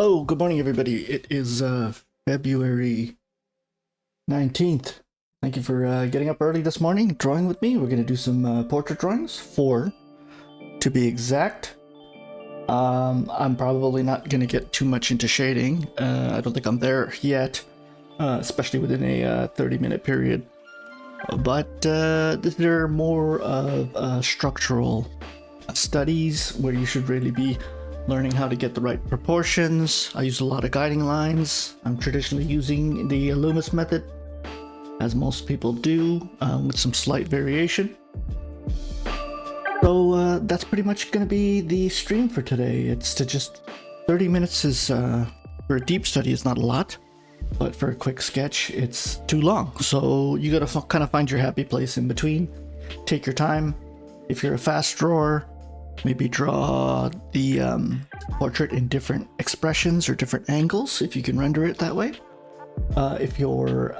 Hello, good morning, everybody. It is February 19th. Thank you for getting up early this morning, drawing with me. We're going to do some portrait drawings, 4 to be exact. I'm probably not going to get too much into shading. I don't think I'm there yet, especially within a 30-minute period. But they're more of structural studies where you should really be learning how to get the right proportions. I use a lot of guiding lines. I'm traditionally using the Loomis method, as most people do, with some slight variation. So that's pretty much going to be the stream for today. It's to just 30 minutes is for a deep study is not a lot, but for a quick sketch it's too long. So you got to kind of find your happy place in between. Take your time. If you're a fast drawer, maybe draw the portrait in different expressions or different angles if you can render it that way. If you're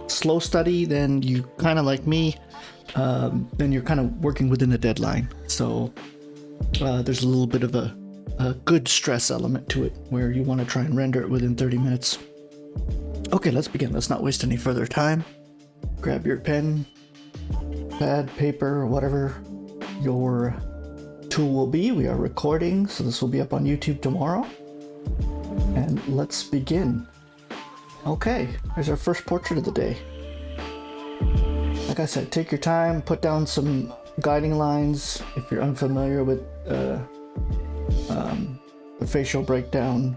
slow study, then you kind of like me, then you're kind of working within a deadline. So there's a little bit of a good stress element to it where you want to try and render it within 30 minutes. Okay, let's begin. Let's not waste any further time. Grab your pen, pad, paper, whatever your tool will be. We are recording, so this will be up on YouTube tomorrow. And let's begin. Okay, here's our first portrait of the day. Like I said, take your time, put down some guiding lines. If you're unfamiliar with the facial breakdown,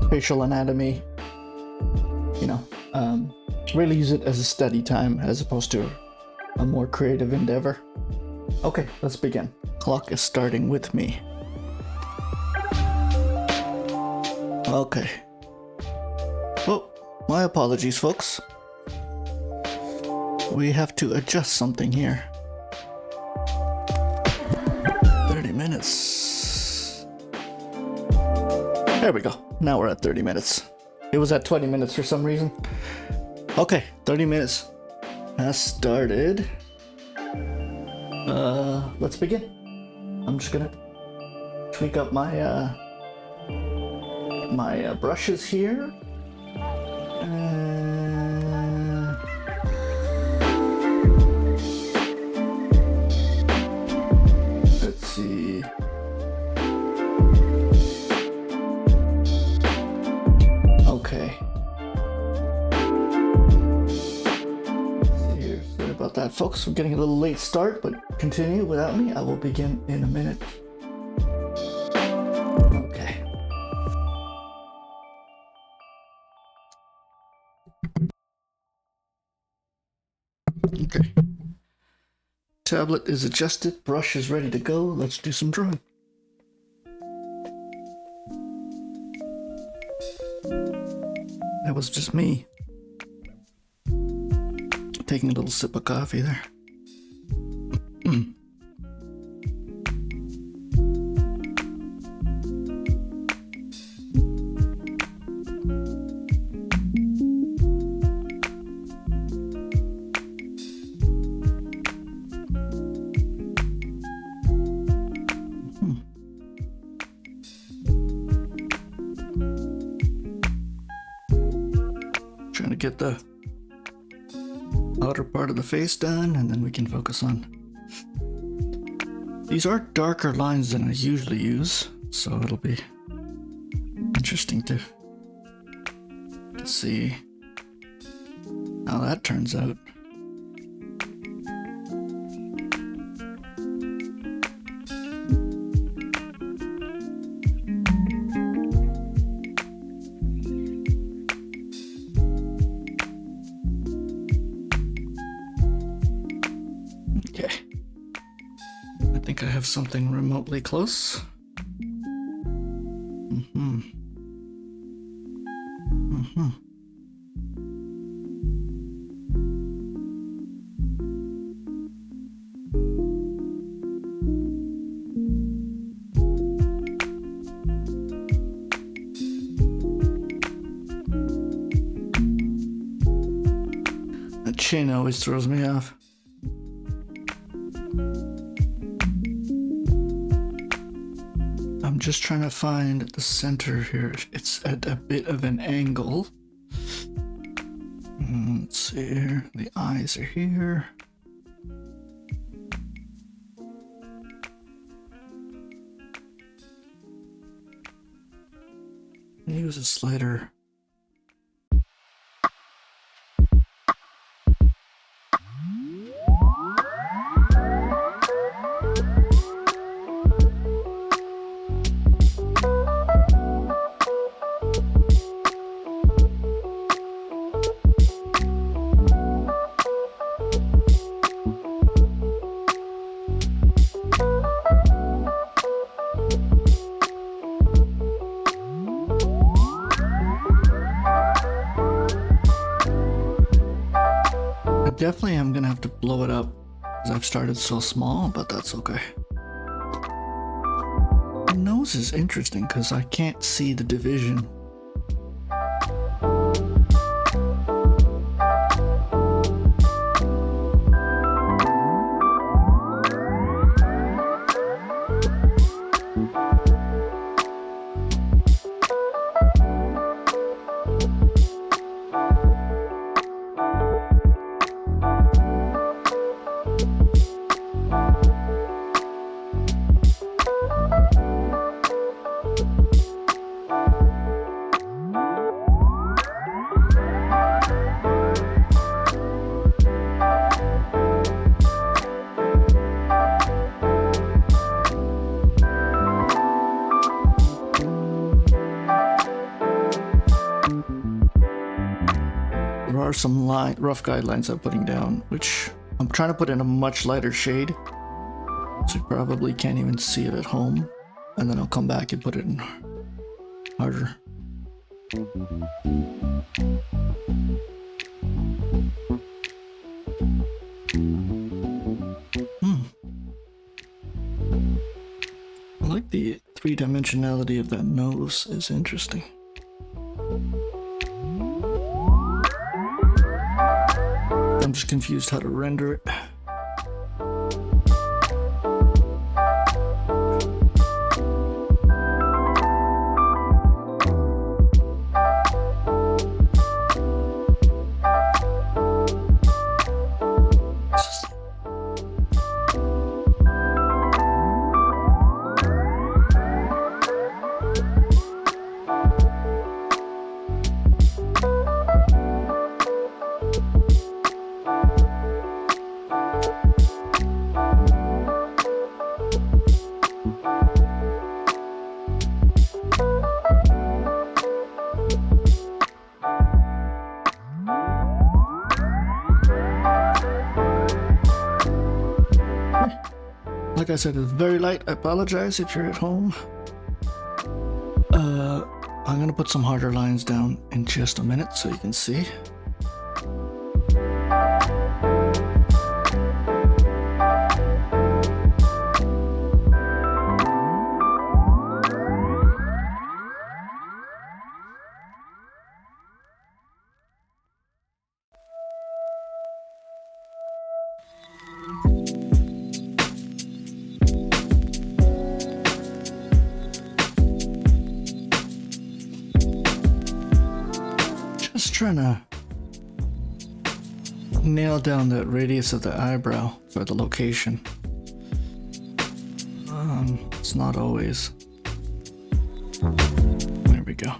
facial anatomy, really use it as a study time as opposed to a more creative endeavor. Okay, let's begin. Clock is starting with me. Okay. Well, my apologies, folks. We have to adjust something here. 30 minutes. There we go. Now we're at 30 minutes. It was at 20 minutes for some reason. Okay, 30 minutes has started. Let's begin. I'm just gonna tweak up my my brushes here. Let's see. Okay. About that, folks. We're getting a little late start, but continue without me. I will begin in a minute. Okay. Okay. Tablet is adjusted, brush is ready to go. Let's do some drawing. That was just me taking a little sip of coffee there. Trying to get the outer part of the face done, and then we can focus on. These are darker lines than I usually use, so it'll be interesting to see how that turns out. I have something remotely close. That chin always throws me off. just trying to find the center here. It's at a bit of an angle. Let's see here. The eyes are here. Use a slider. Definitely am gonna have to blow it up because I've started so small, but that's okay. The nose is interesting because I can't see the division. There are some rough guidelines I'm putting down, which I'm trying to put in a much lighter shade, so you probably can't even see it at home, and then I'll come back and put it in harder. I like the three-dimensionality of that nose. Is interesting. I'm just confused how to render it. Like I said, it's very light. I apologize if you're at home. I'm gonna put some harder lines down in just a minute so you can see. Just trying to nail down the radius of the eyebrow for the location. It's not always. There we go.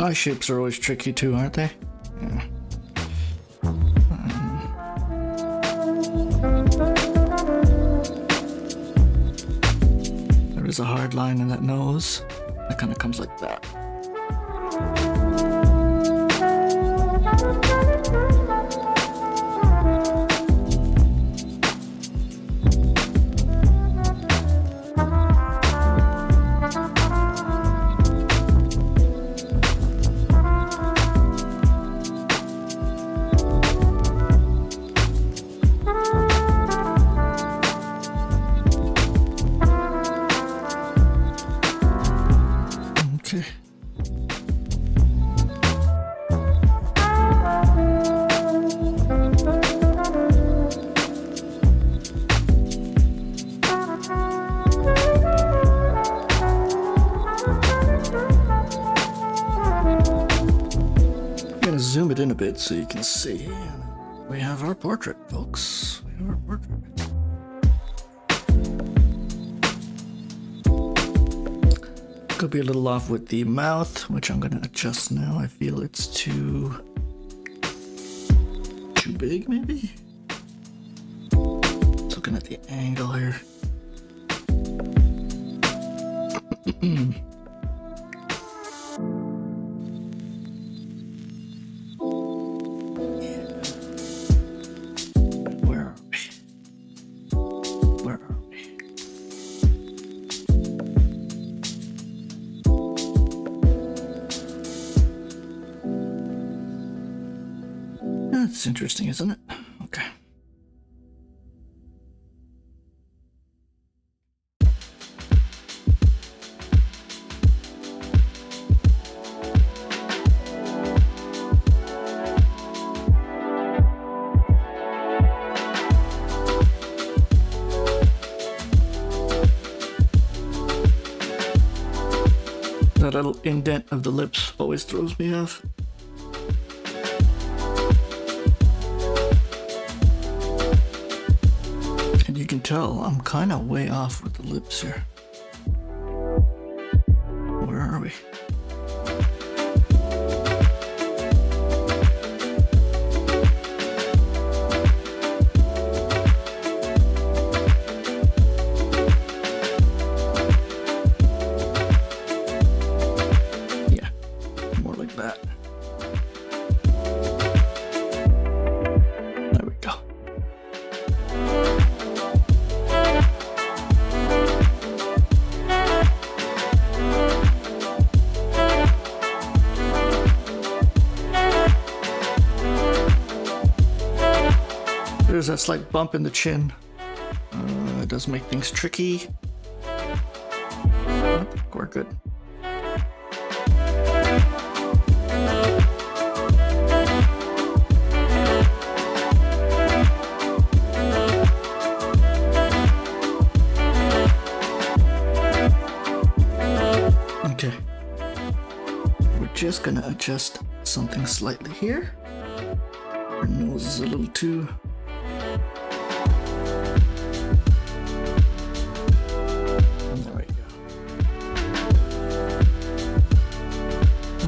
Eye shapes are always tricky too, aren't they? Yeah. There is a hard line in that nose. That kind of comes like that. it so you can see. We have our portrait, folks. We have our portrait. Could be a little off with the mouth, which I'm gonna adjust now. I feel it's too big, maybe? Looking at the angle here. Where are we? Where are we? That's interesting, isn't it? Okay. That little indent of the lips always throws me off. And you can tell I'm kind of way off with the lips here. Where are we? There's that slight bump in the chin. It does make things tricky. I think we're good. Okay. We're just gonna adjust something slightly here. Her nose is a little too...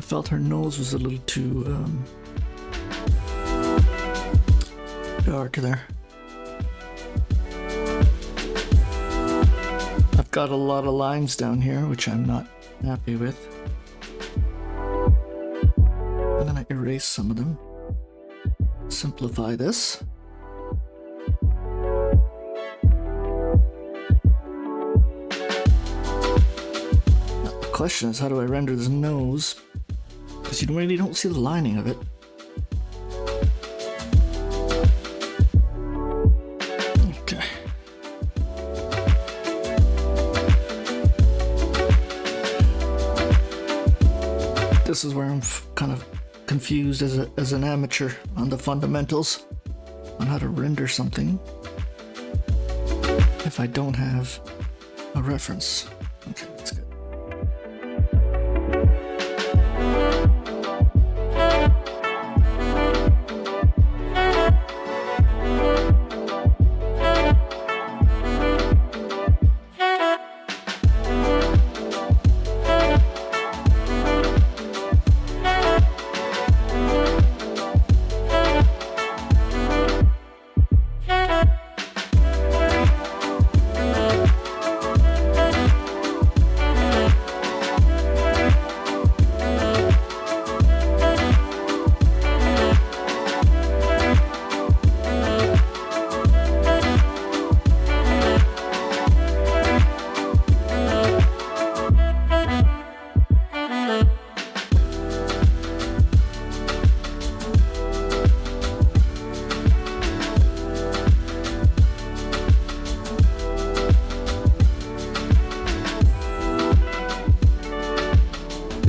felt her nose was a little too dark there. I've got a lot of lines down here, which I'm not happy with. I'm gonna erase some of them. Simplify this. Now the question is, how do I render this nose? Because you really don't see the lining of it. Okay. This is where I'm kind of confused as an amateur on the fundamentals on how to render something if I don't have a reference. Okay, that's good.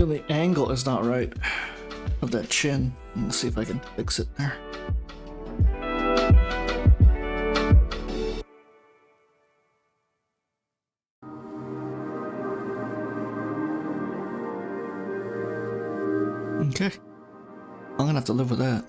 The angle is not right of that chin. Let's see if I can fix it there. Okay. I'm gonna have to live with that.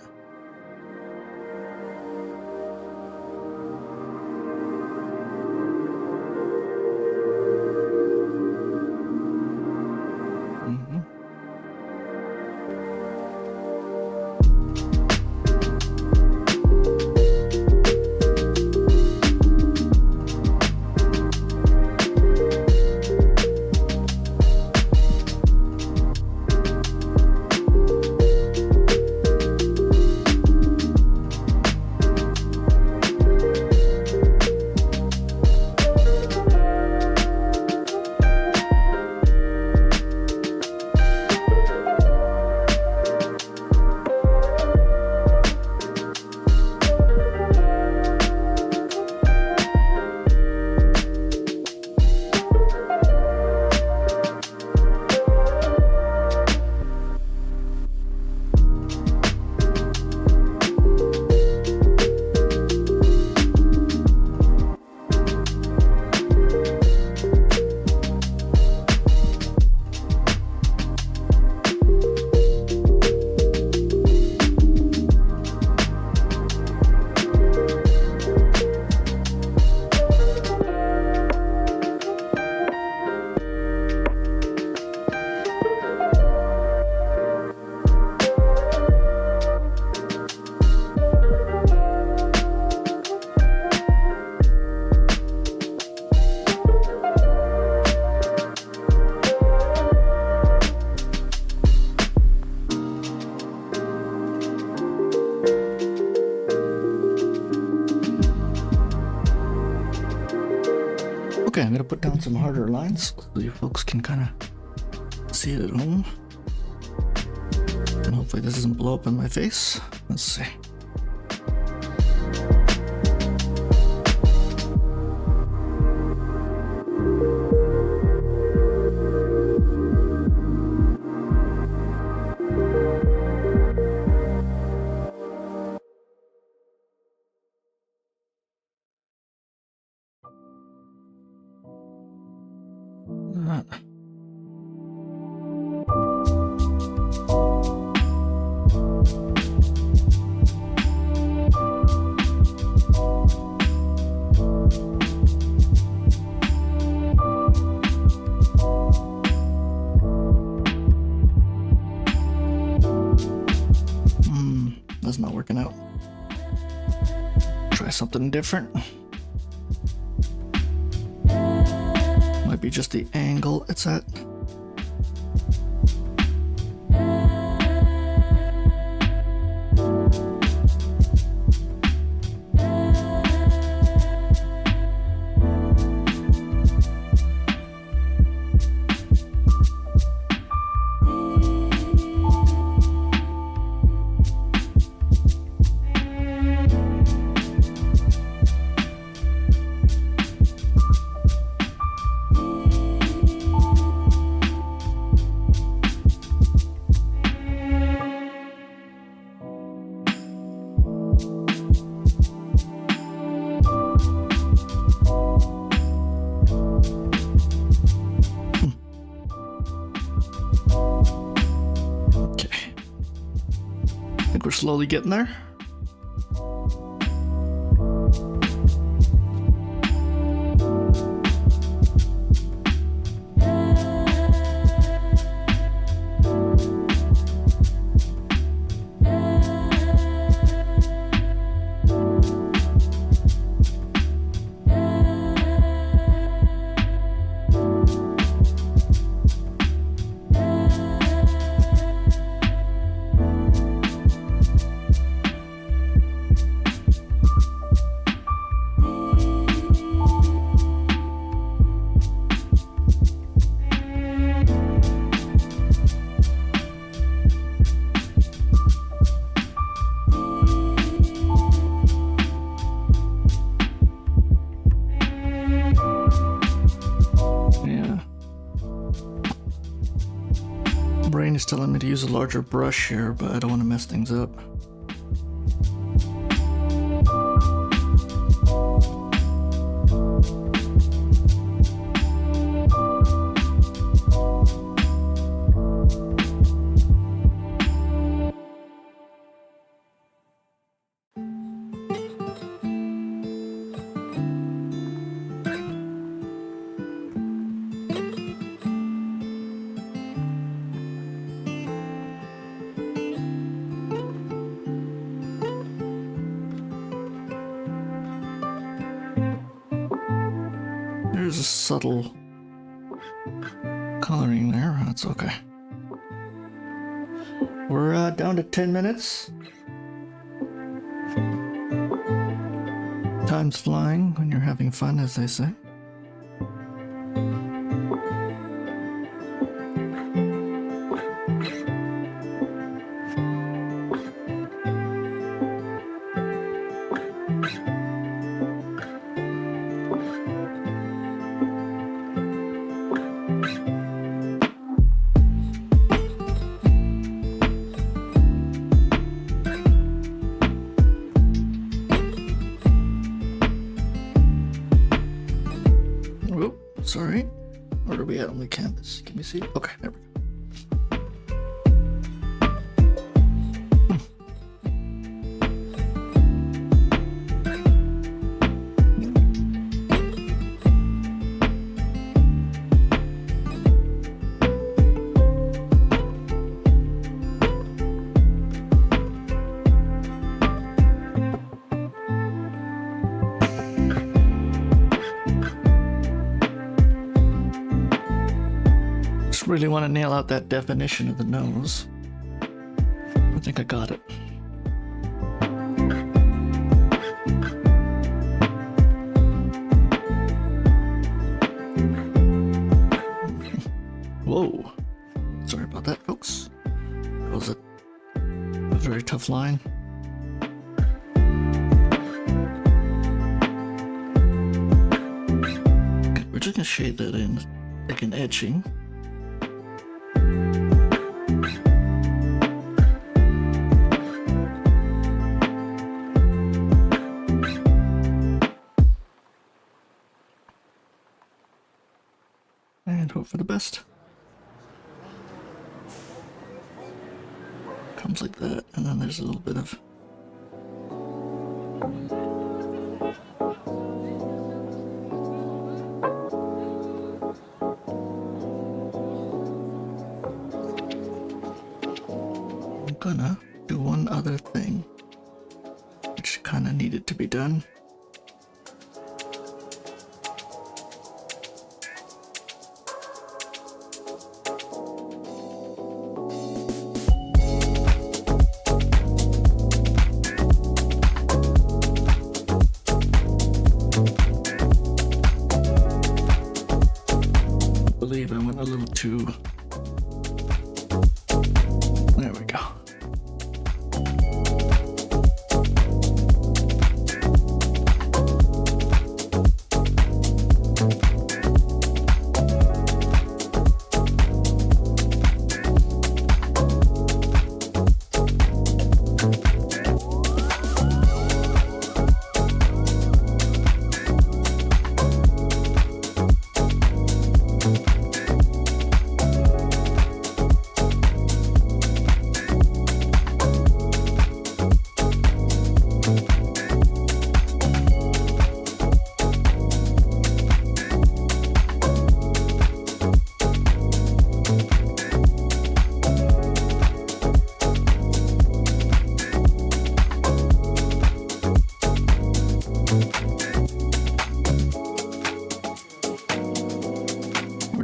Okay, I'm gonna put down some harder lines so you folks can kind of see it at home. And hopefully this doesn't blow up in my face. Let's see. That's not working out. Try something different. Might be just the angle it's at. We're slowly getting there. Brain is telling me to use a larger brush here, but I don't want to mess things up. There's a subtle coloring there. That's okay. We're down to 10 minutes. Time's flying when you're having fun, as they say. Sorry. Where are we at on the canvas? Can you see? Okay, there we go. Really want to nail out that definition of the nose. I think I got it. line. Okay, we're just gonna shade that in like an etching. And hope for the best. Comes like that, and then there's a little bit of I'm gonna do one other thing, which kind of needed to be done. I went a little too. There we go.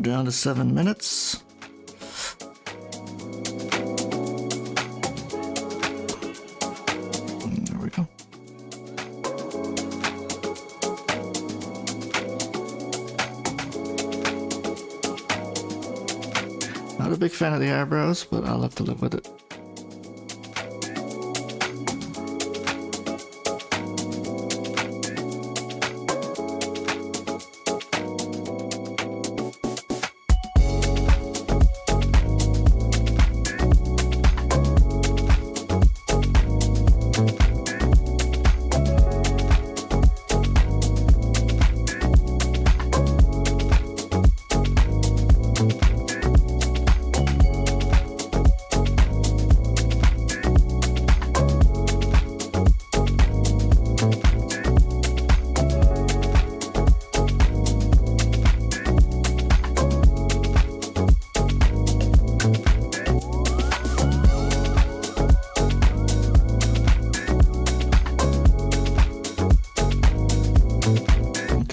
Down to 7 minutes. There we go. Not a big fan of the eyebrows, but I'll have to live with it.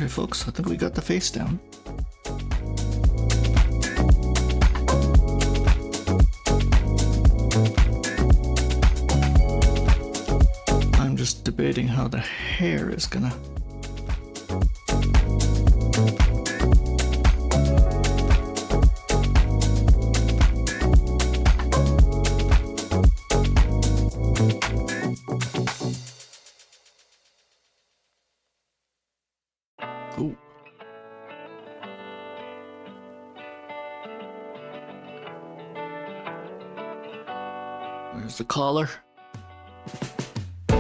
Folks, I think we got the face down. I'm just debating how the hair is gonna Ooh. There's the collar. I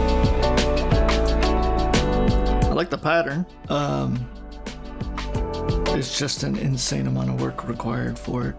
like the pattern. It's just an insane amount of work required for it.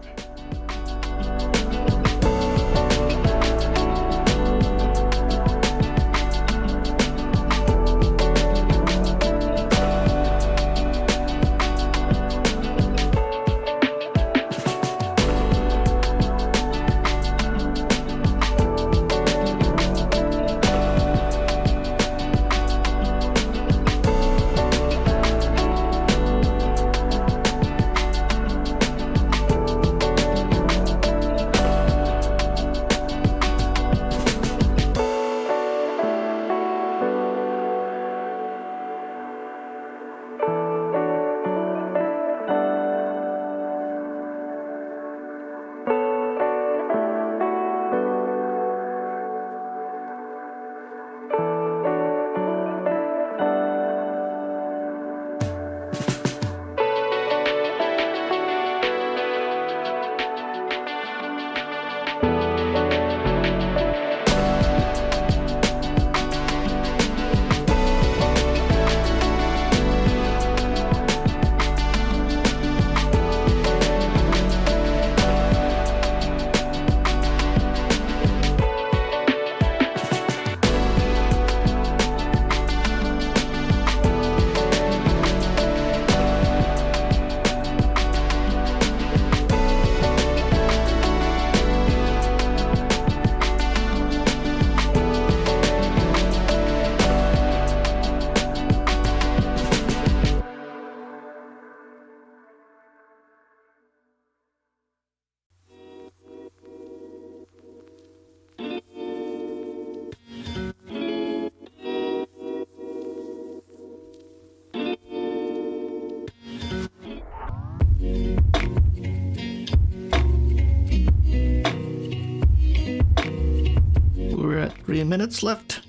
minutes left.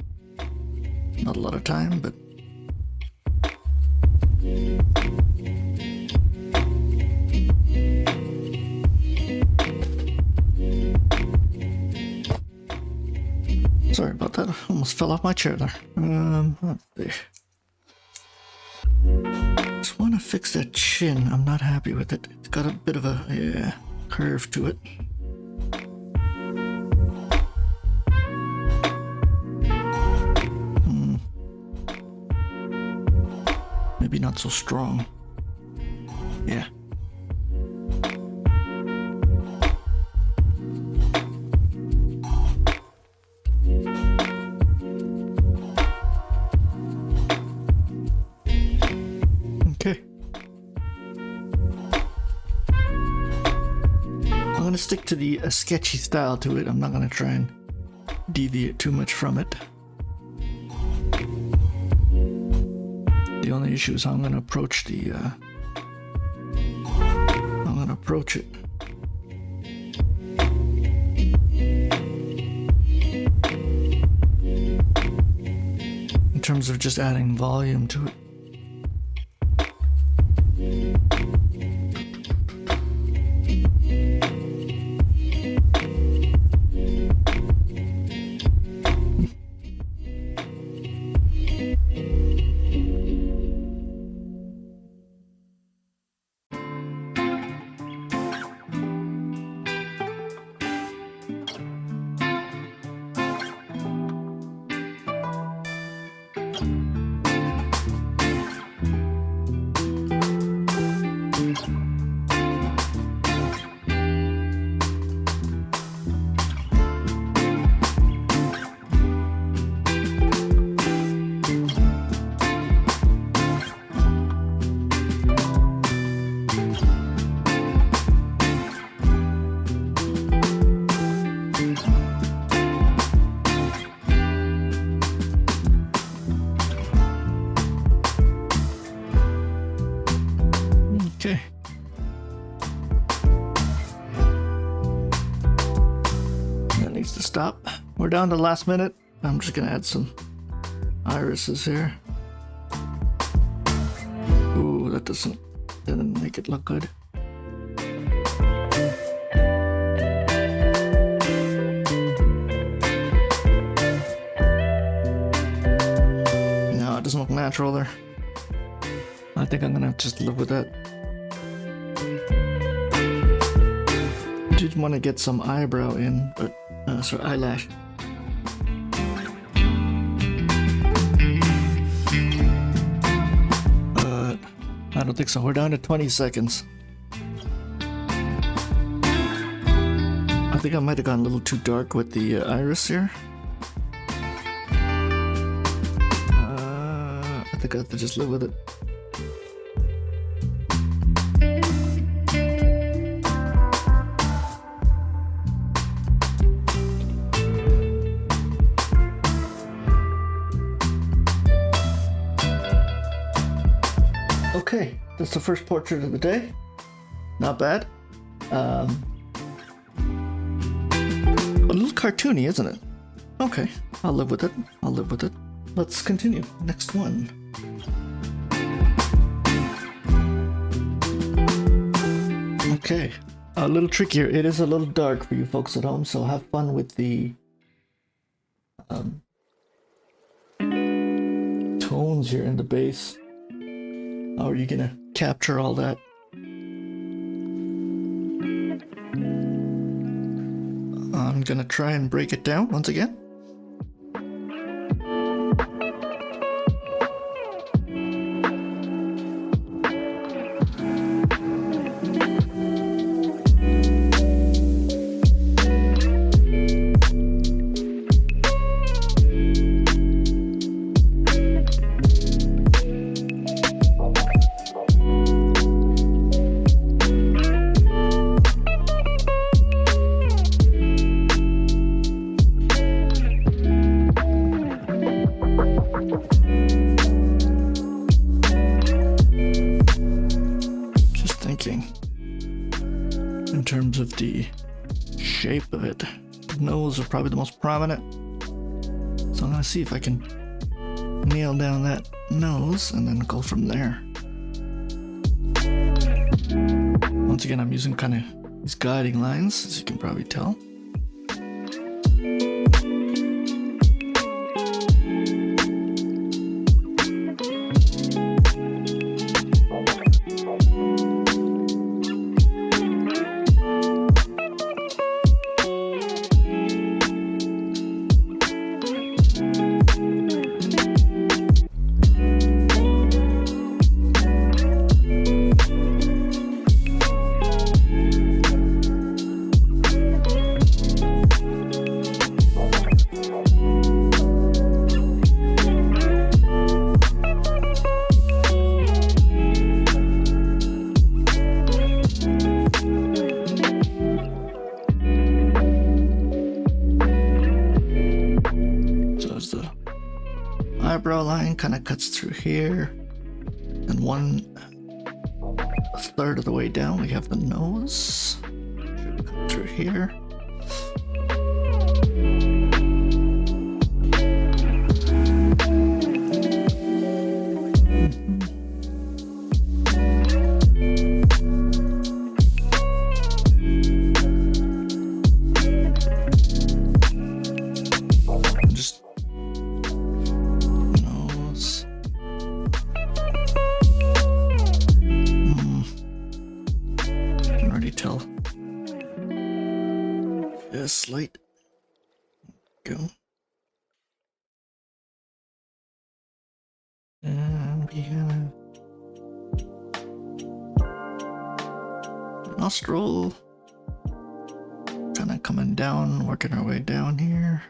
Not a lot of time, but sorry about that. Almost fell off my chair there. Let's see. Just want to fix that chin. I'm not happy with it. It's got a bit of a curve to it. Maybe not so strong. Yeah. Okay. I'm gonna stick to the sketchy style to it. I'm not gonna try and deviate too much from it. The only issue is how I'm gonna approach the it. In terms of just adding volume to it. Okay. That needs to stop. We're down to the last minute. I'm just gonna add some irises here. Ooh, that didn't make it look good. No, it doesn't look natural there. I think I'm gonna have to just live with that. Did want to get some eyebrow in, but sorry, eyelash. I don't think so. We're down to 20 seconds. I think I might have gone a little too dark with the iris here. I think I have to just live with it. Okay, that's the first portrait of the day. Not bad. A little cartoony, isn't it? Okay, I'll live with it. I'll live with it. Let's continue. Next one. Okay, a little trickier. It is a little dark for you folks at home, so have fun with the tones here in the bass. How are you gonna capture all that? I'm gonna try and break it down once again. In terms of the shape of it, the nose is probably the most prominent. So I'm gonna see if I can nail down that nose and then go from there. Once again, I'm using kind of these guiding lines, as you can probably tell. Eyebrow line kind of cuts through here, and 1/3 of the way down we have the nose. Should cut through here. Slight. Go. And we have nostril. Kind of coming down, working our way down here.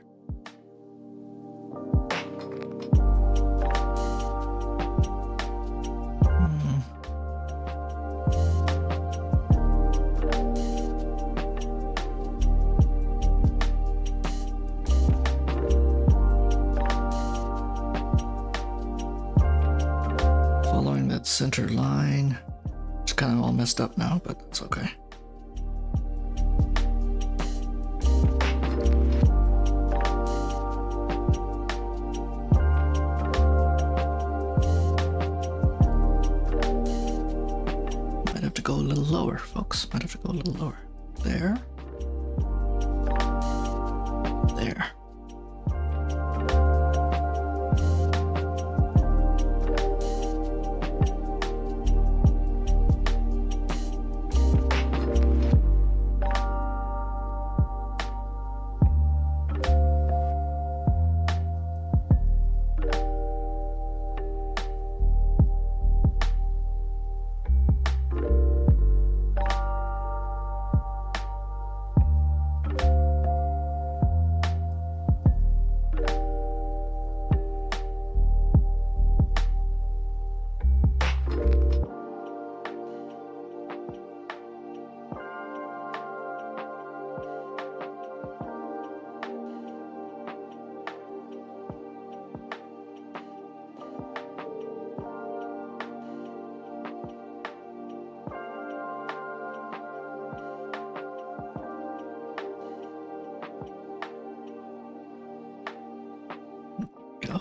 Center line. It's kind of all messed up now, but that's okay. Might have to go a little lower, folks. Might have to go a little lower. There. There. Go.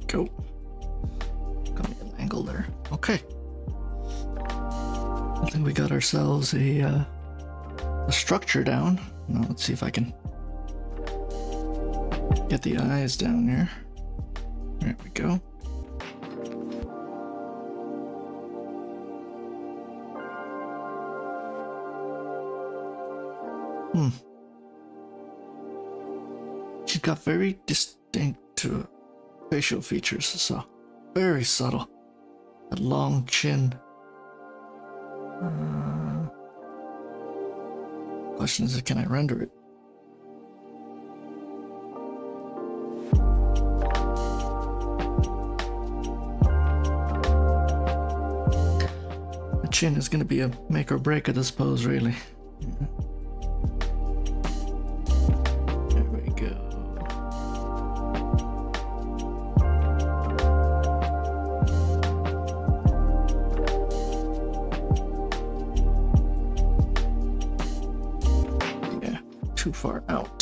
Go. Got me an angle there. Okay. I think we got ourselves a structure down. Now let's see if I can get the eyes down here. There we go. She's got very distinct facial features, so very subtle. A long chin. Question is, can I render it? The chin is going to be a make or break of this pose, really. There we go. Yeah, too far out.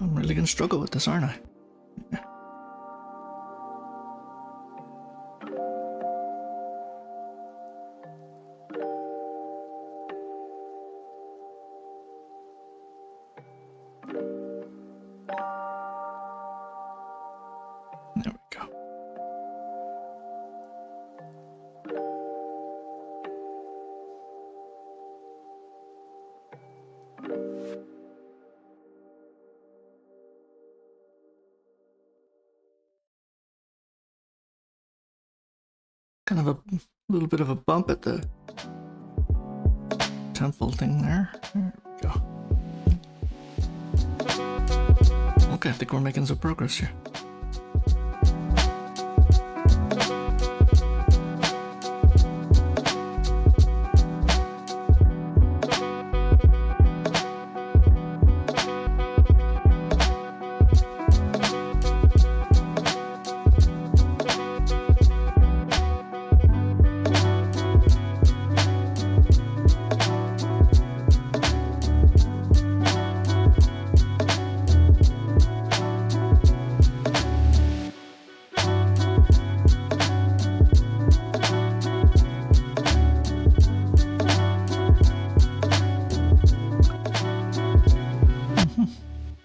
I'm really gonna struggle with this, aren't I? Yeah. There we go. Kind of a little bit of a bump at the temple thing there. There we go. Okay, I think we're making some progress here.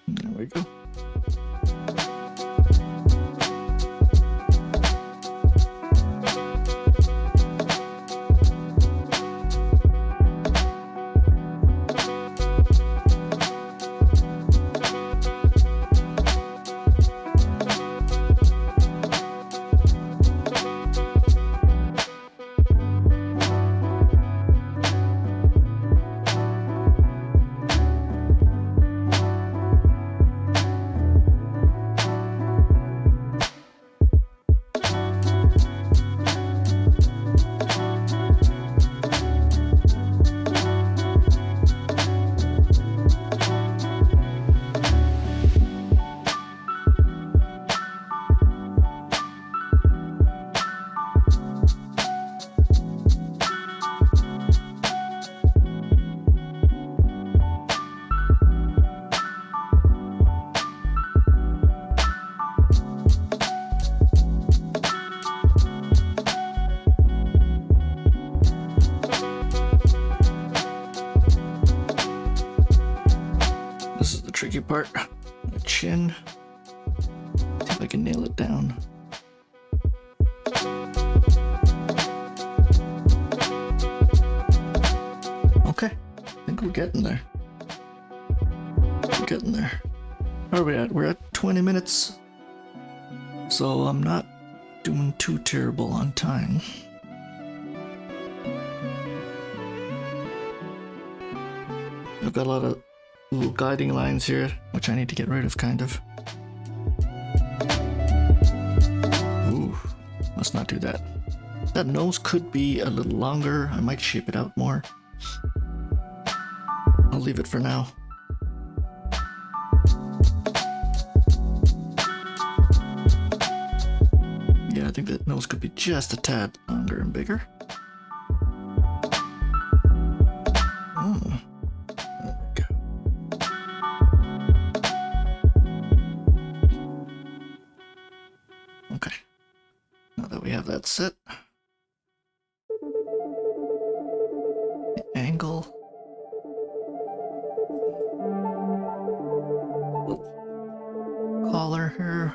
There we go. This is the tricky part. The chin. See if I can nail it down. Okay, I think we're getting there. We're getting there. Where are we at? We're at 20 minutes. So I'm not doing too terrible on time. I've got a lot of little guiding lines here, which I need to get rid of, kind of. Ooh, let's not do that. That nose could be a little longer. I might shape it out more. I'll leave it for now. Yeah, I think that nose could be just a tad longer and bigger. Okay, now that we have that set, the angle, collar here,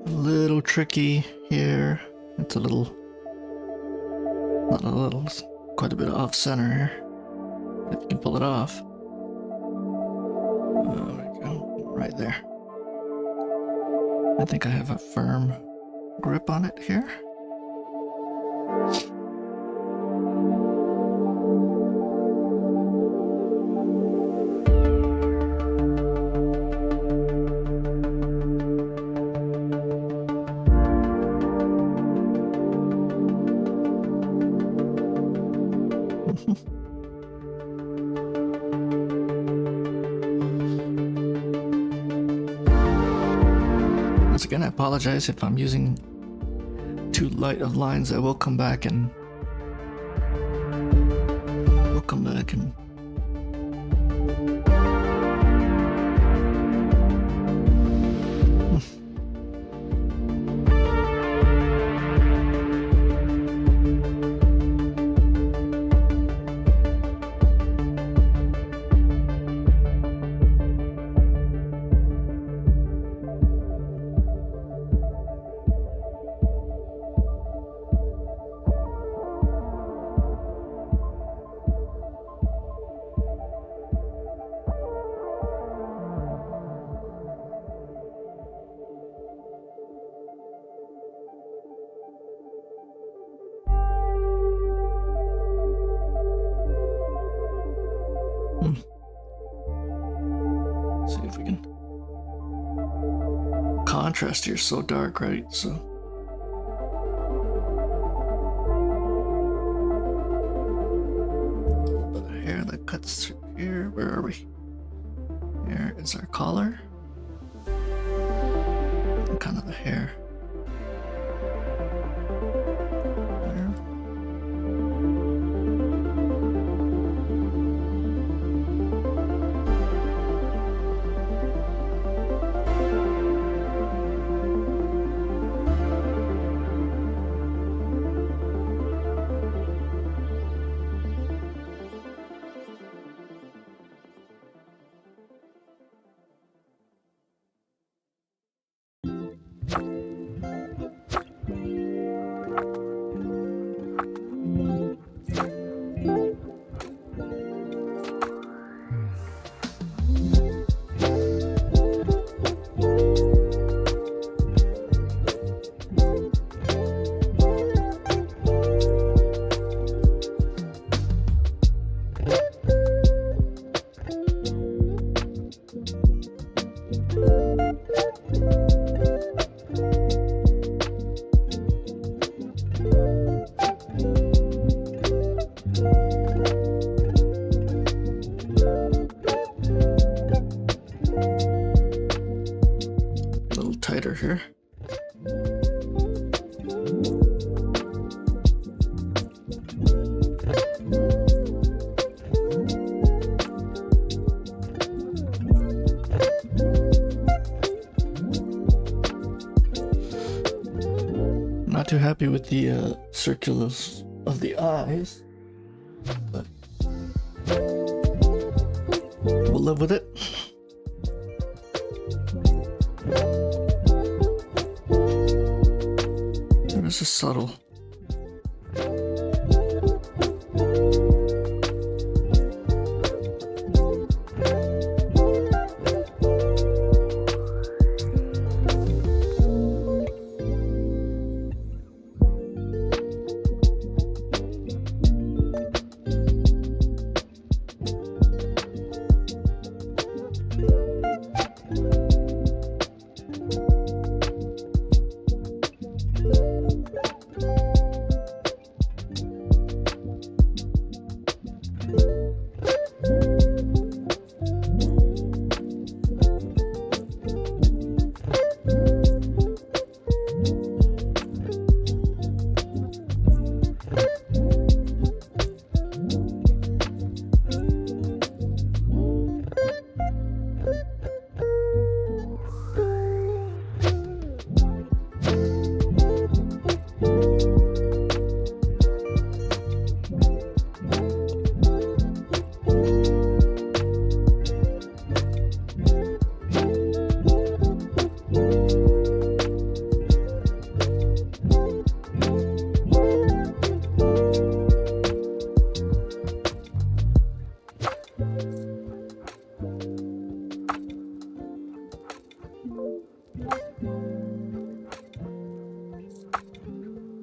A little tricky here. It's a little, not a little, it's quite a bit off center here. If you can pull it off. There we go, right there. I think I have a firm grip on it here. Once again, I apologize if I'm using too light of lines. I will come back and see if we can. Contrast here is so dark, right? So the hair that cuts through here. Where are we? Here is our collar. And kind of the hair. There. Tighter here. Not too happy with the circulars of the eyes, but we'll live with it. This is subtle.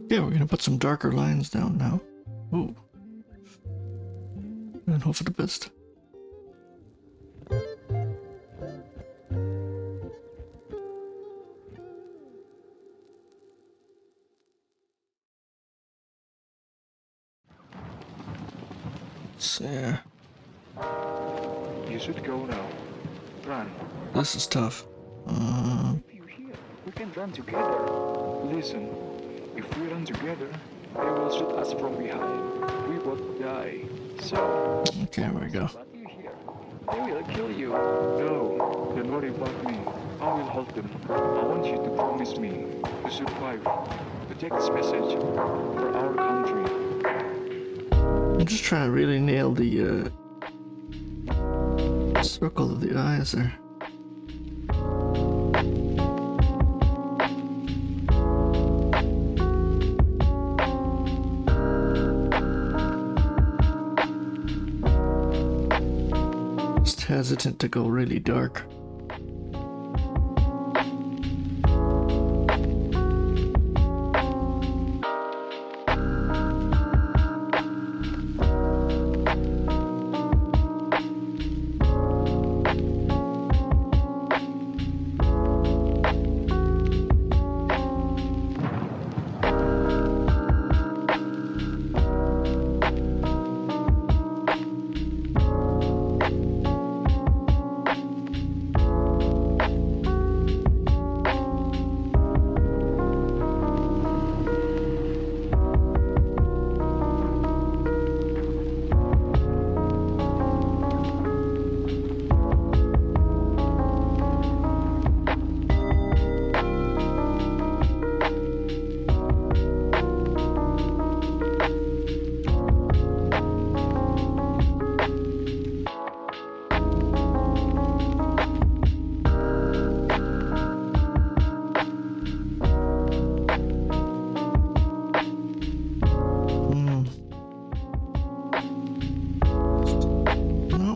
Yeah, we're gonna put some darker lines down now. Ooh. And hope for the best. So, yeah. You should go now. Run. This is tough. If you hear, we can run together. Listen, if we run together, they will shoot us from behind. We both die. So, Okay, there we go. what you hear? They will kill you. No, don't worry about me. I will hold them. I want you to promise me to survive, to take this message for our country. I'm just trying to really nail the circle of the eyes there. Just hesitant to go really dark.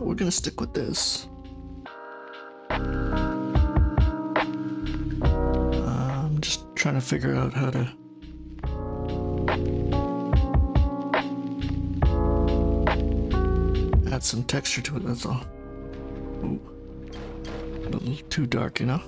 We're gonna stick with this. I'm just trying to figure out how to add some texture to it, that's all. Ooh. A little too dark, you know?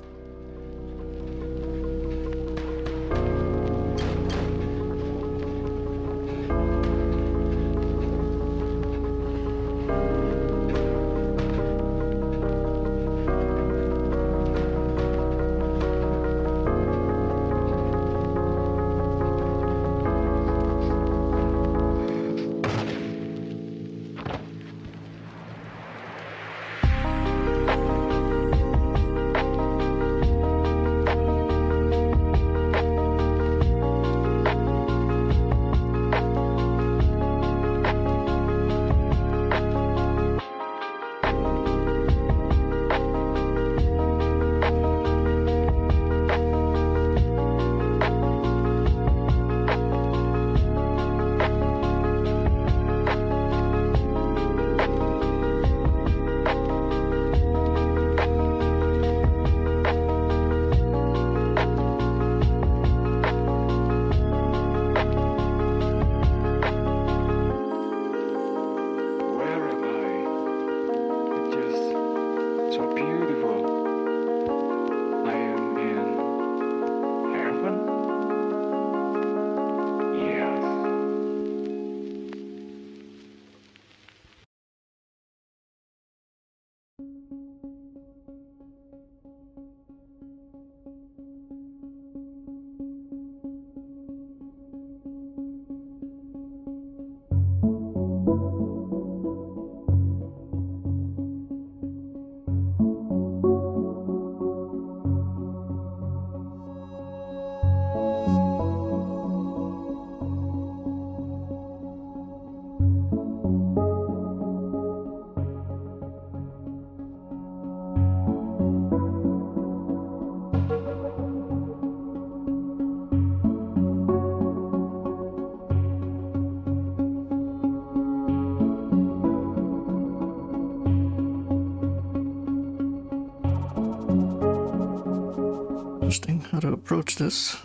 Interesting how to approach this.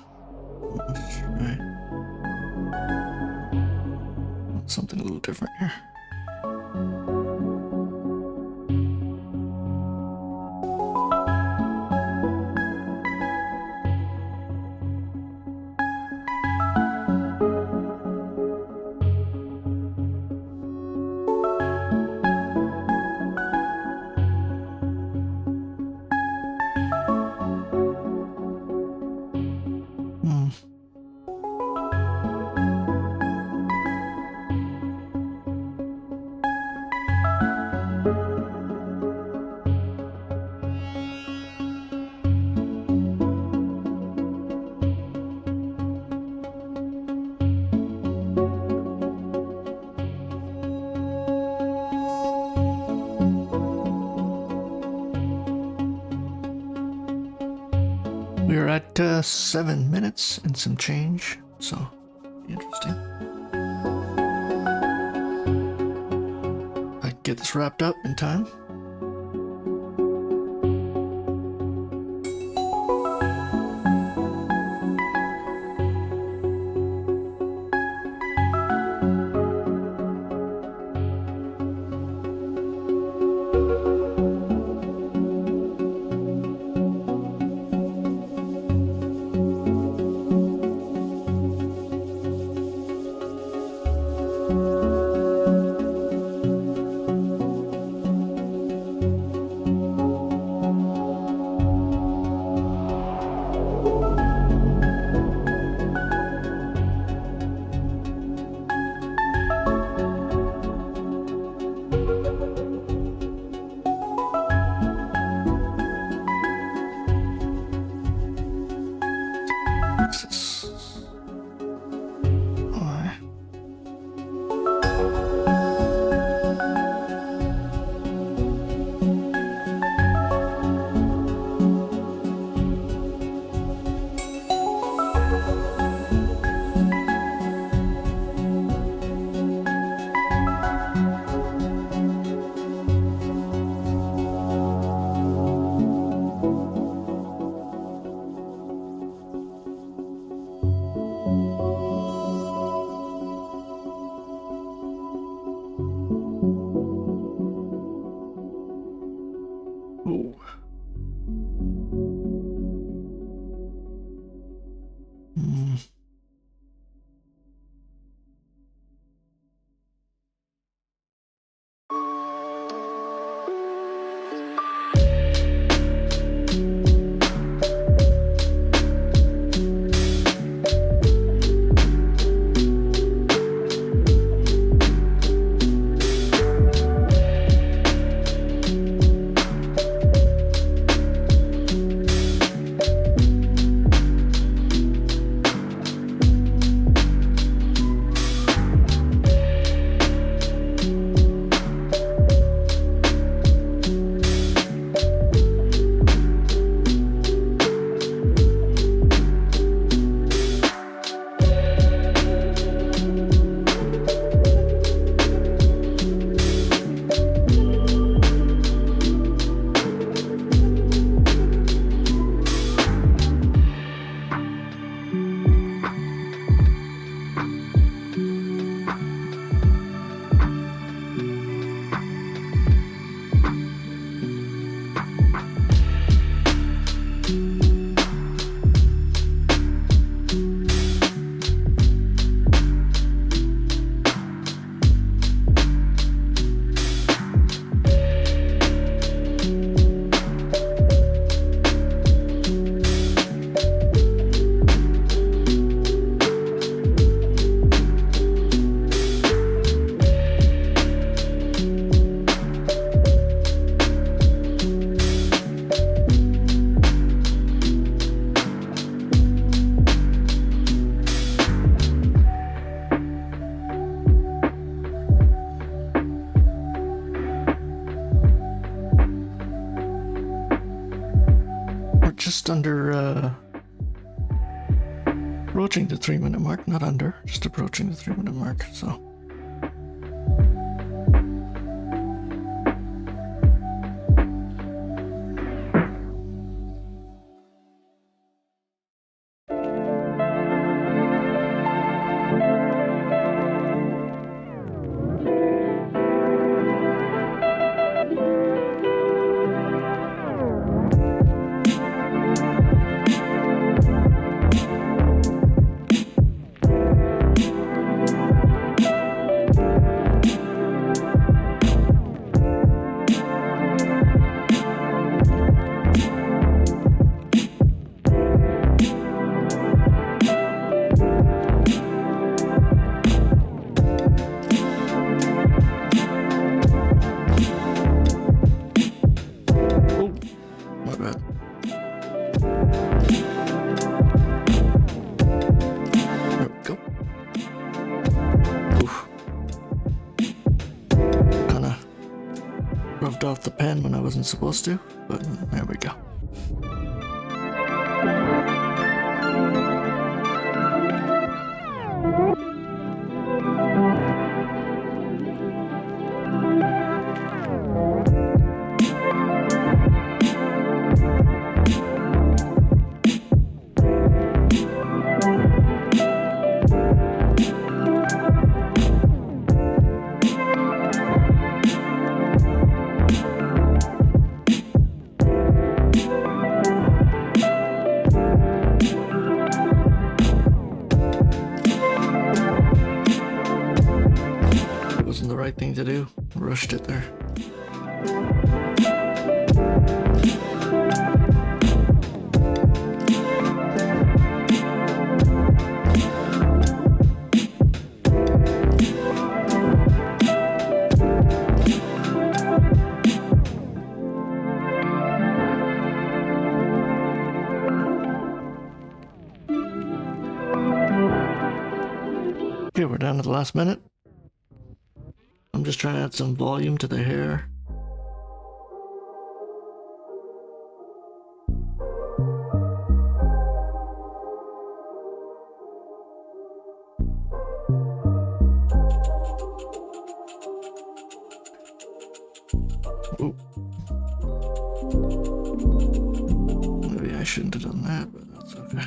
Let's try. something a little different here. We're at 7 minutes and some change, so interesting. I can get this wrapped up in time. Ooh. Just under approaching the 3-minute mark, not under, just approaching the 3-minute mark, so left off the pen when I wasn't supposed to, but there we go. The right thing to do. Rushed it there. Okay, we're down to the last minute. I'm just trying to add some volume to the hair. Ooh. Maybe I shouldn't have done that, but that's okay.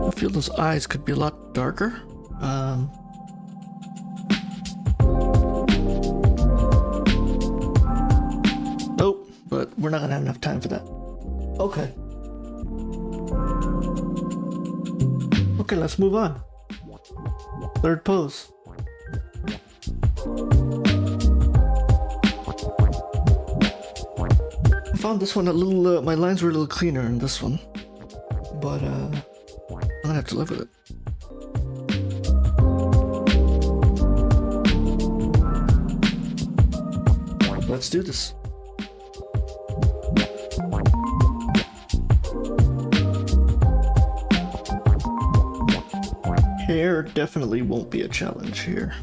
I feel those eyes could be a lot darker. Oh, but we're not gonna have enough time for that. Okay. Okay, let's move on. Third pose. I found this one a little, my lines were a little cleaner in this one. But, I'm gonna have to live with it. Let's do this. Hair definitely won't be a challenge here.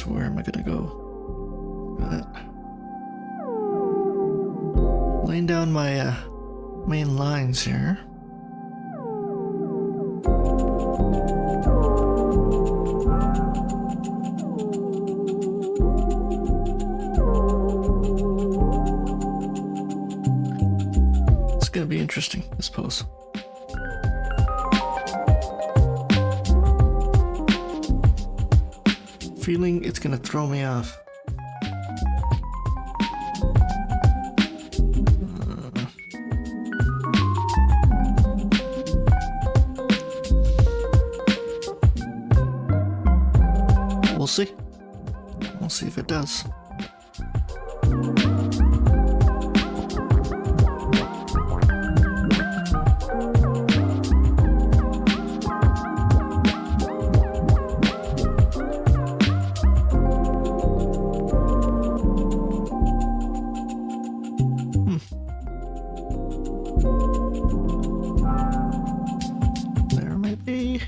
Where am I gonna go? Laying down my main lines here. It's gonna be interesting, this pose. Feeling it's gonna throw me off. We'll see. We'll see if it does. There may be.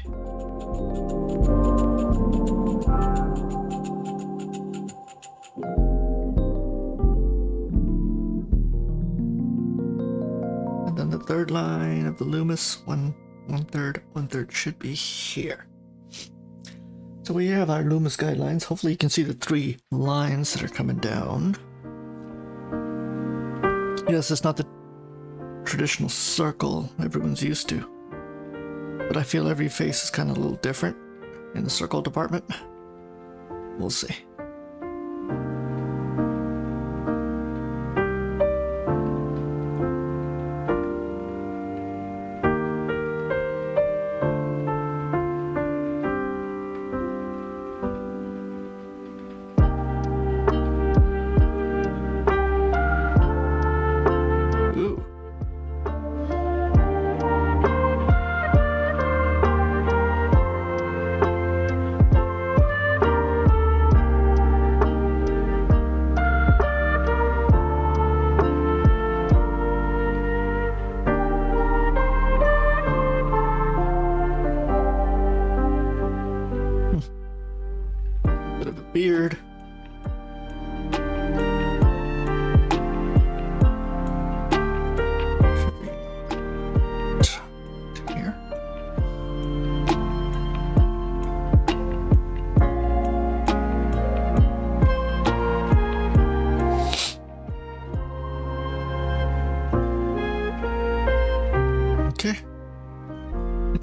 And then the third line of the Loomis, one third should be here. So we have our Loomis guidelines. Hopefully you can see the 3 lines that are coming down. Yes, it's not the traditional circle everyone's used to, but I feel every face is kind of a little different in the circle department. We'll see.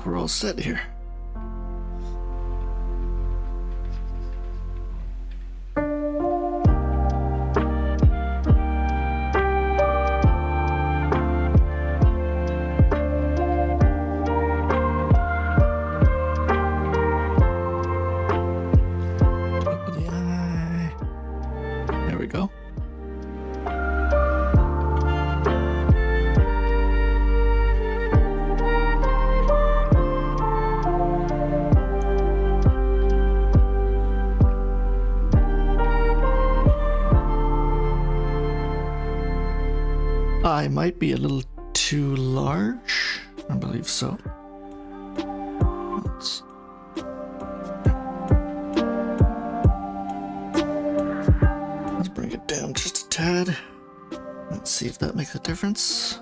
think we're all set here. There we go. I might be a little too large. I believe so. Let's bring it down just a tad. Let's see if that makes a difference.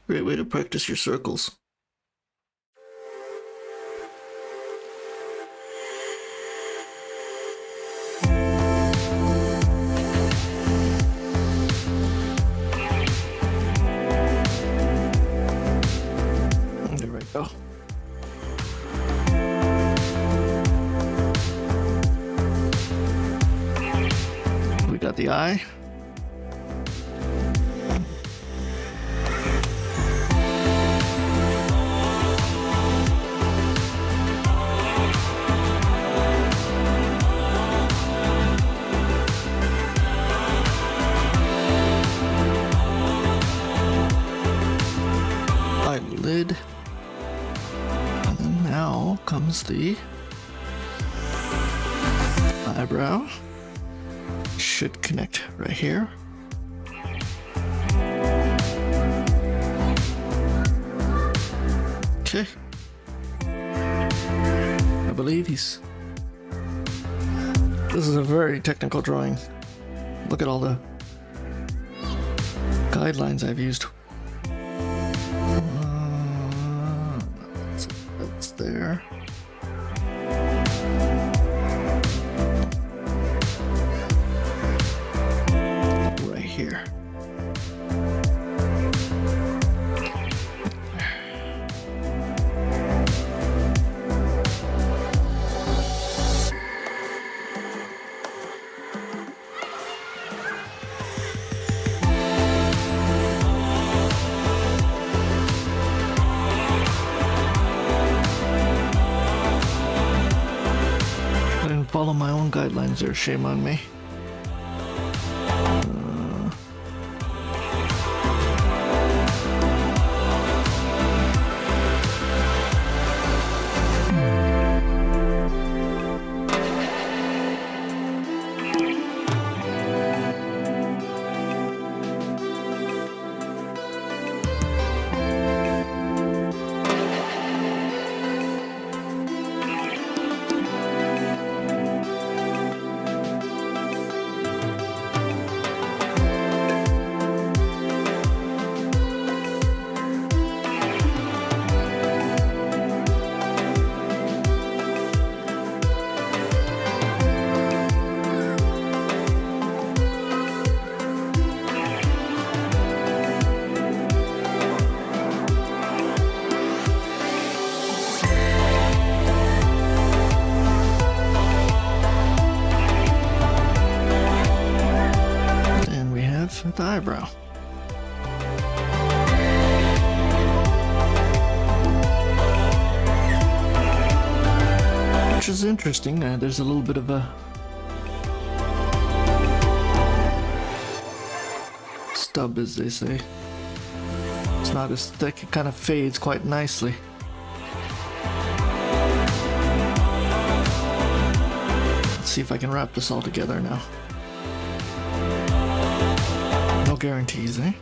Great way to practice your circles. There we go. We got the eye. Eyelid. And then now comes the eyebrow. Should connect right here. Okay. I believe he's... This is a very technical drawing. Look at all the guidelines I've used. That's there. Right here. I didn't follow my own guidelines there, shame on me. The eyebrow. Which is interesting. There's a little bit of a stub, as they say. It's not as thick, it kind of fades quite nicely. Let's see if I can wrap this all together now. No guarantees, eh?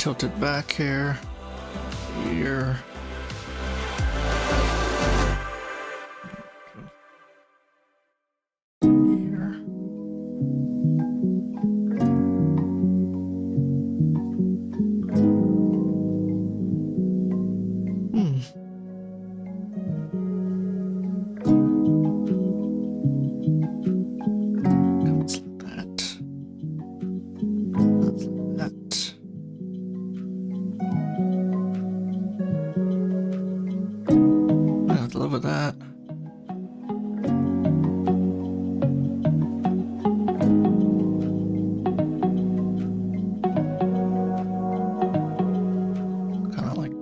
tilt it back here. Here. Here. Comes like that. That's like that. I love that. Kind of like.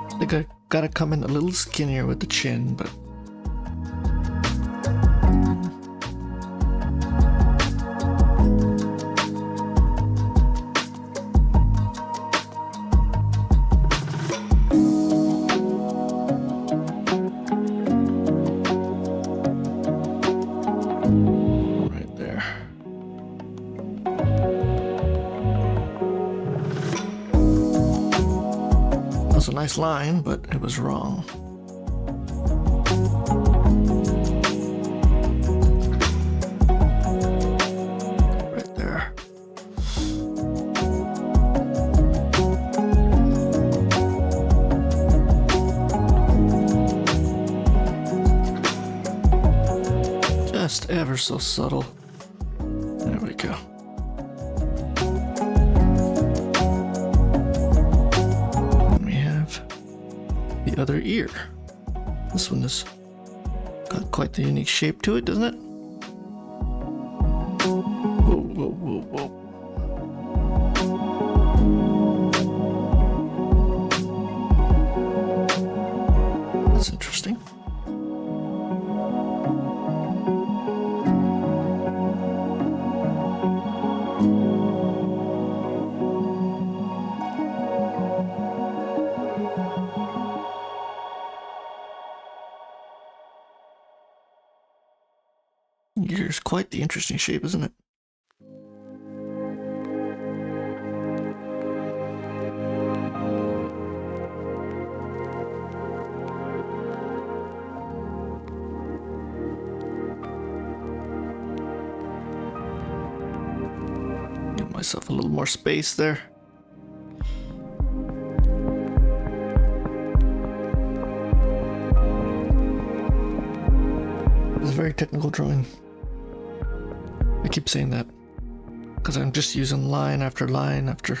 I think I gotta come in a little skinnier with the chin, but right there. That was a nice line, but it was wrong. Right there. Just ever so subtle. There we go. And we have the other ear. This one has got quite the unique shape to it, doesn't it? Whoa, whoa, whoa, whoa. That's interesting. Ear's quite the interesting shape, isn't it? Give myself a little more space there. It's a very technical drawing. I keep saying that because I'm just using line after line after.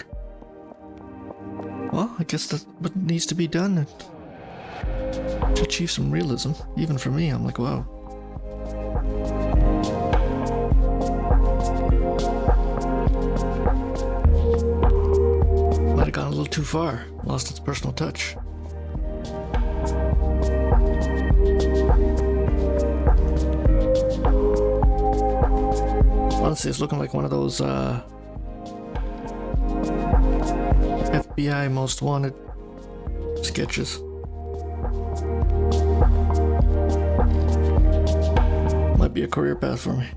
Well, I guess that's what needs to be done to achieve some realism. Even for me, I'm like, wow. Might have gone a little too far, lost its personal touch. Honestly, it's looking like one of those FBI Most Wanted sketches. Might be a career path for me.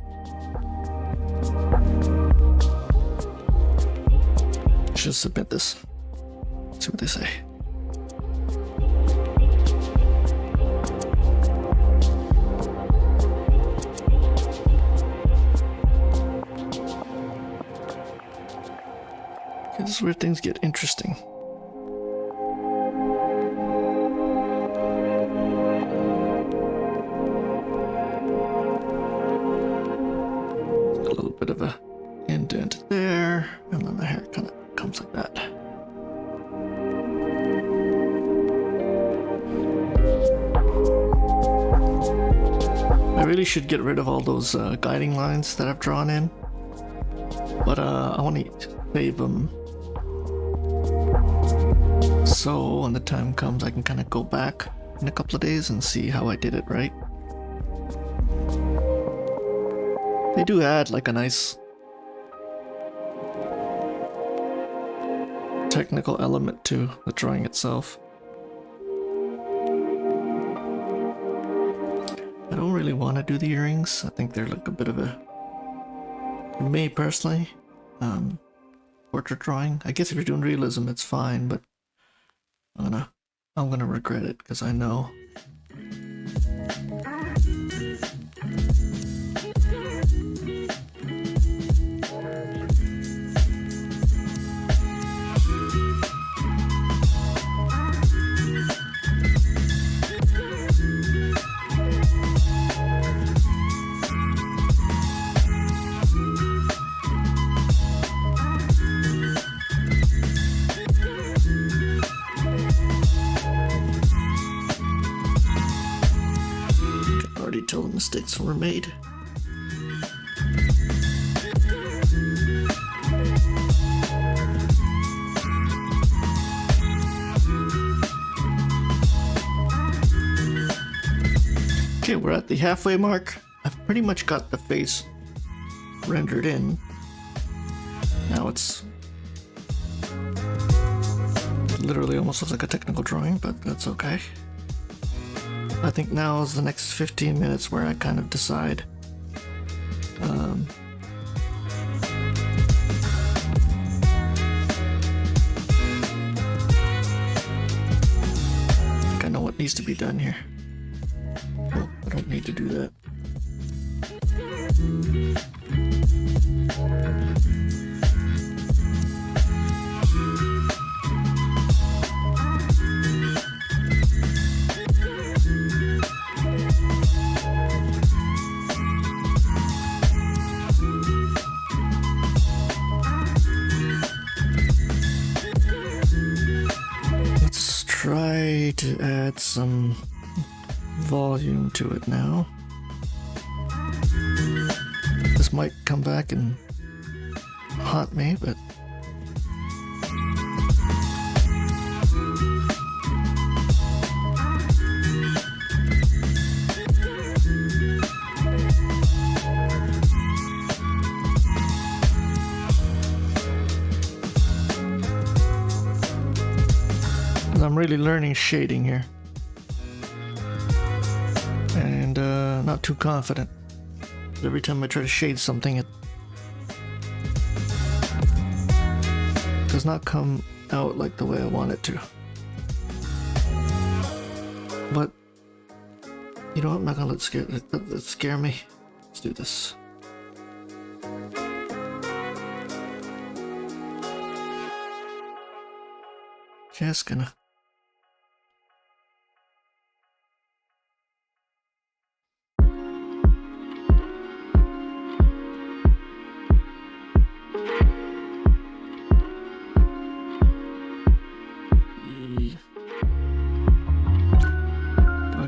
Should submit this. See what they say. is where things get interesting. A little bit of a indent there, and then the hair kind of comes like that. I really should get rid of all those guiding lines that I've drawn in, but I want to save them so when the time comes I can kind of go back in a couple of days and see how I did it right. They do add like a nice technical element to the drawing itself. I don't really want to do the earrings. I think they're like a bit of a, for me personally, portrait drawing. I guess if you're doing realism, it's fine, but I'm gonna regret it because I know. Till the mistakes were made. Okay, we're at the halfway mark. I've pretty much got the face rendered in. Now it's literally almost looks like a technical drawing, but that's okay. I think now is the next 15 minutes where I kind of decide I think I know what needs to be done here. Oh, I don't need to do that. Try to add some volume to it now. This might come back and haunt me, but I'm really learning shading here, and not too confident. Every time I try to shade something, it does not come out like the way I want it to. But you know what? I'm not gonna let it scare me. Let's do this. Just gonna.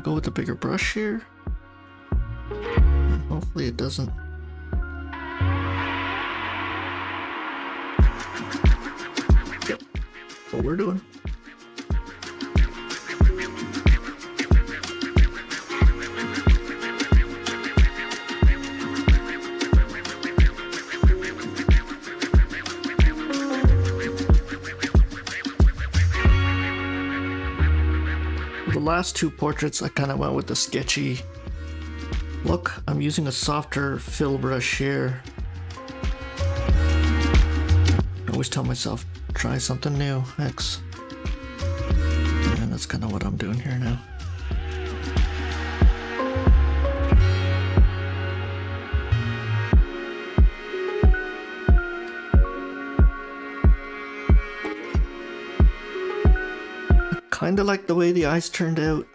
Go with the bigger brush here. And hopefully it doesn't. Yep, what we're doing. The last two portraits I kind of went with the sketchy look. I'm using a softer fill brush here. I always tell myself, try something new, X. And that's kind of what I'm doing here now. kind of like the way the eyes turned out.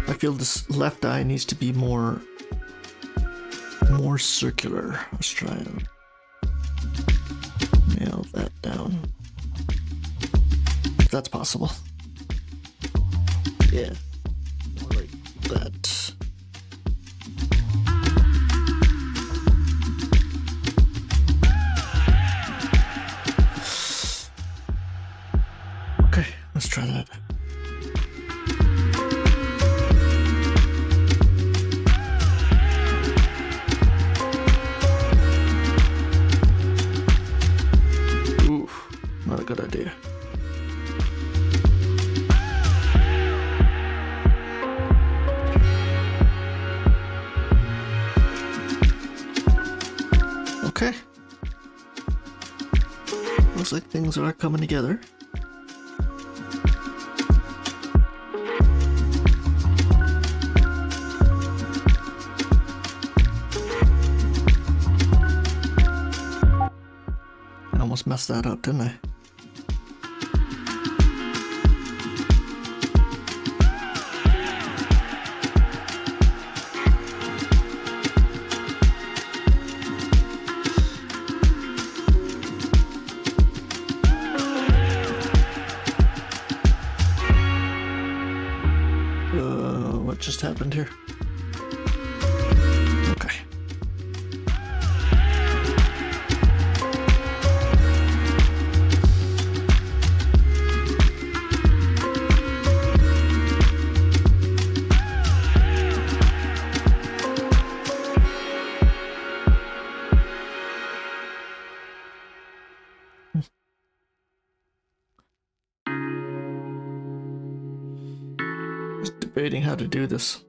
I feel this left eye needs to be more circular. Let's try and nail that down. If that's possible. Yeah, more like that. Okay, let's try that. Ooh, not a good idea. Okay. Looks like things are coming together. I almost messed that up, didn't I? What just happened here? Okay. Just debating how to do this.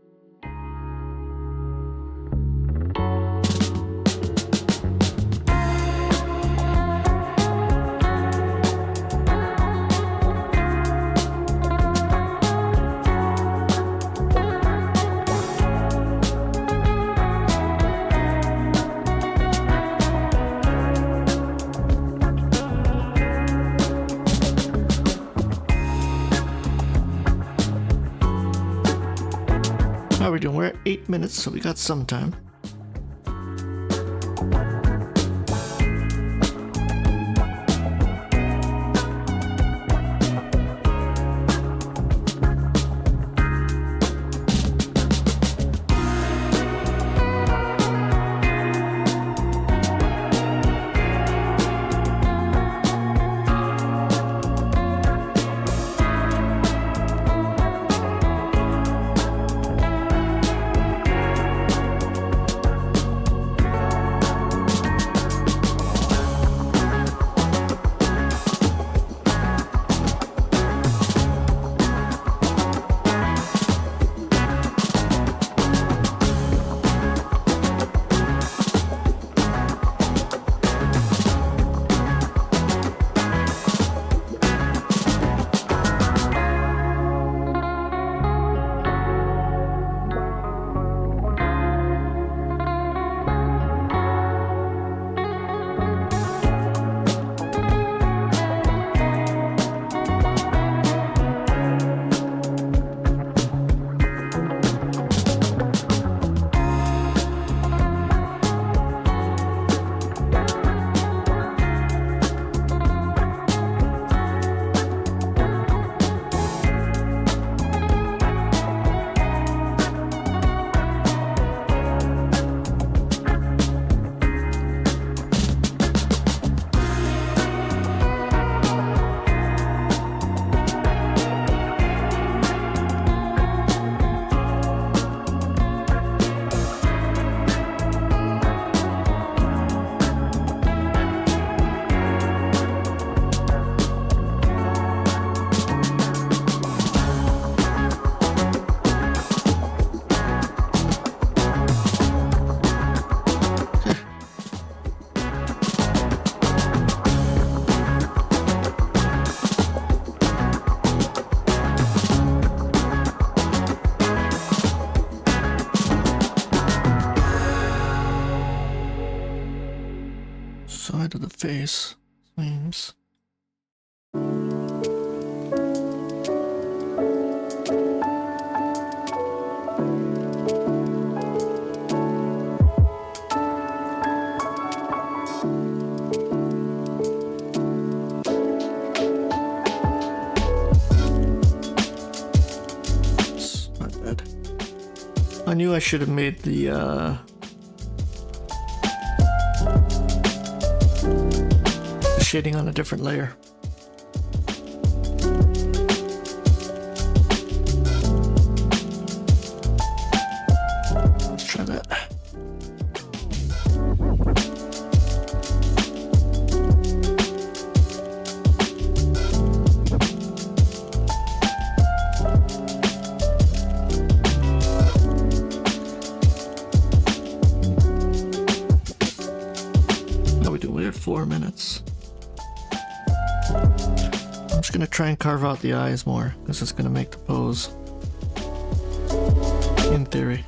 How are we doing? We're at 8 minutes, so we got some time. Side of the face. flames. Not bad. I knew I should have made the shading on a different layer. Let's try that. How we doing? We're at 4 minutes. I'm just gonna try and carve out the eyes more, because it's gonna make the pose. In theory.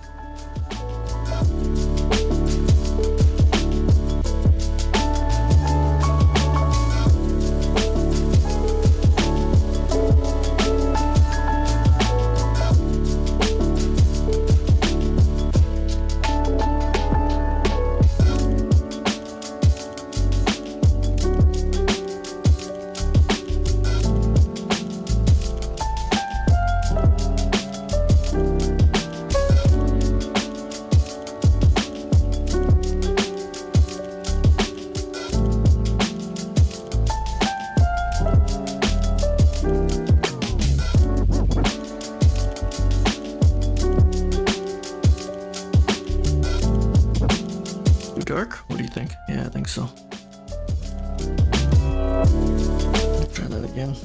Dark? What do you think? Yeah, I think so. Try that again.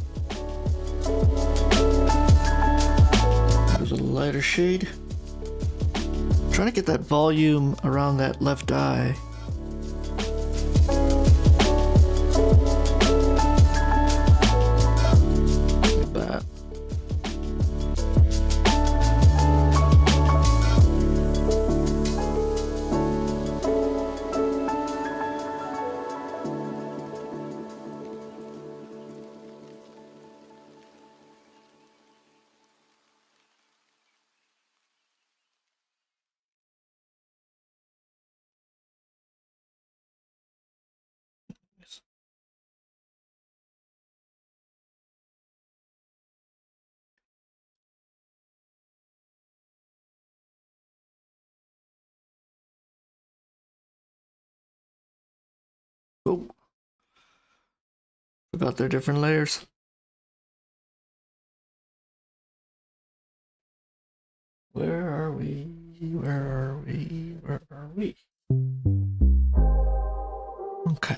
There's a lighter shade. Trying to get that volume around that left eye. Like that. Oh, forgot their different layers. Where are we? Where are we? Where are we? Okay.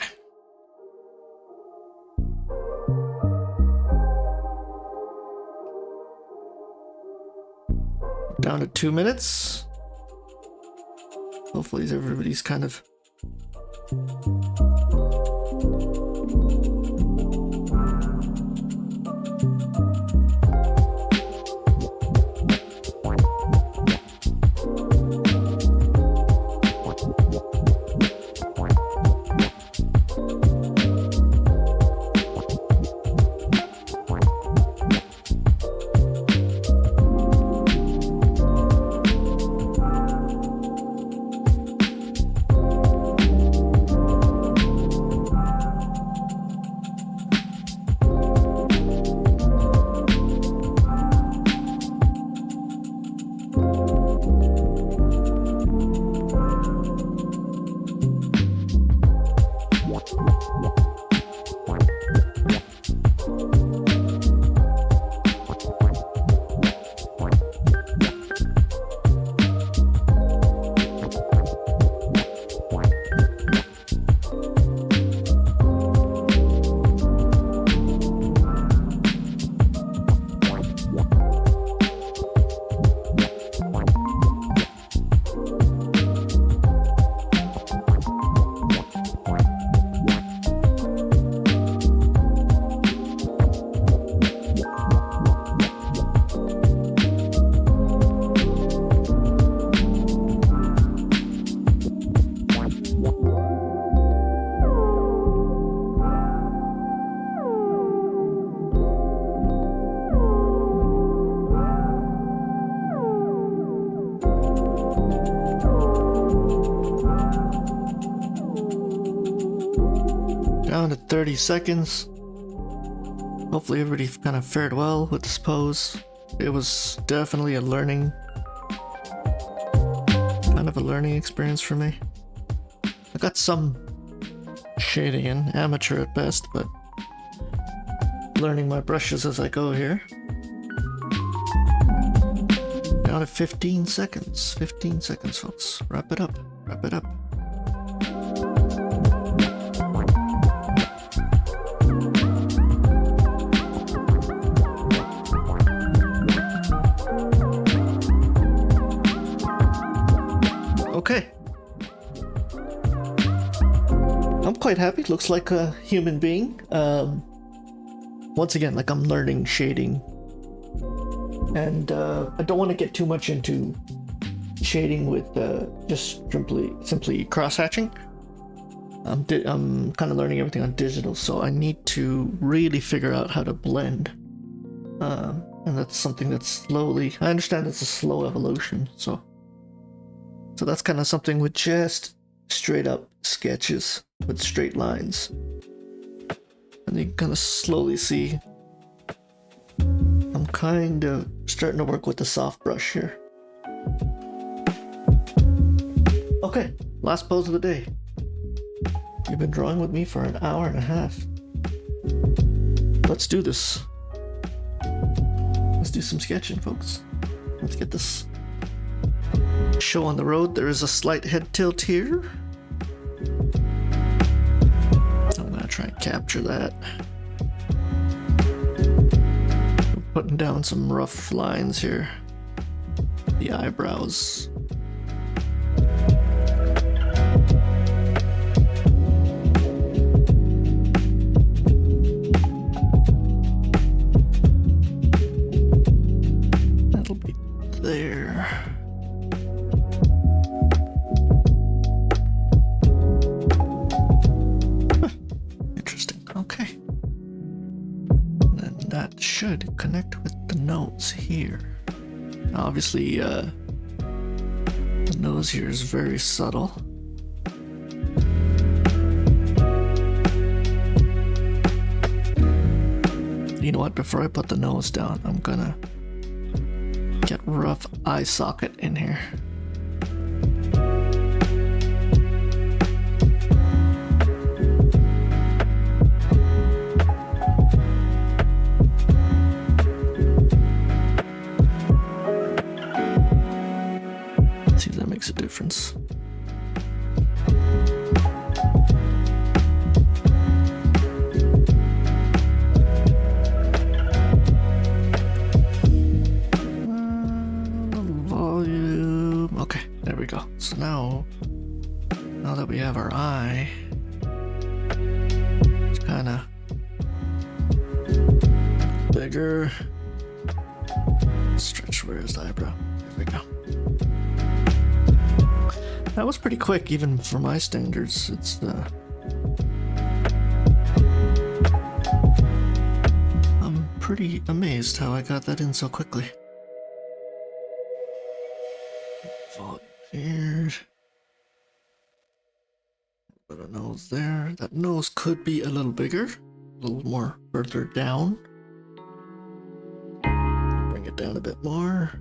Down to 2 minutes. Hopefully everybody's kind of Down to 30 seconds. Hopefully everybody kind of fared well with this pose. It was definitely a learning experience for me. I got some shading in, amateur at best, but learning my brushes as I go here. Down to 15 seconds. 15 seconds, folks. Wrap it up. Wrap it up. Okay. I'm quite happy. Looks like a human being. Once again, like I'm learning shading. And I don't want to get too much into shading with just simply cross-hatching. I'm kind of learning everything on digital, so I need to really figure out how to blend. And that's something that's slowly... I understand it's a slow evolution, so that's kind of something with just straight up sketches with straight lines. And you can kind of slowly see I'm kind of starting to work with the soft brush here. Okay, last pose of the day. You've been drawing with me for an hour and a half. Let's do this. Let's do some sketching, folks. Let's get this show on the road. There is a slight head tilt here. I'm gonna try and capture that. Putting down some rough lines here. The eyebrows. That'll be there. Interesting. Okay. Then that should connect with the nose here. Obviously, the nose here is very subtle. You know what? Before I put the nose down, I'm gonna get rough eye socket in here. See if that makes a difference. Volume. Okay, there we go. So now that we have our eye, it's kind of bigger. Stretch. Where is the eyebrow? There we go. That was pretty quick, even for my standards. It's I'm pretty amazed how I got that in so quickly. Volume here. Put a nose there. That nose could be a little bigger, a little more further down. Bring it down a bit more.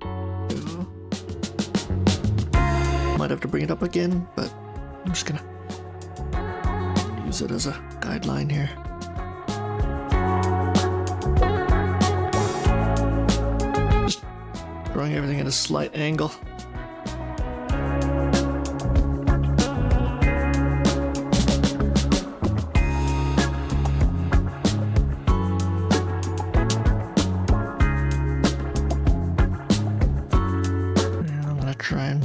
There we go. Might have to bring it up again, but I'm just gonna use it as a guideline here. Just drawing everything at a slight angle. And I'm gonna try and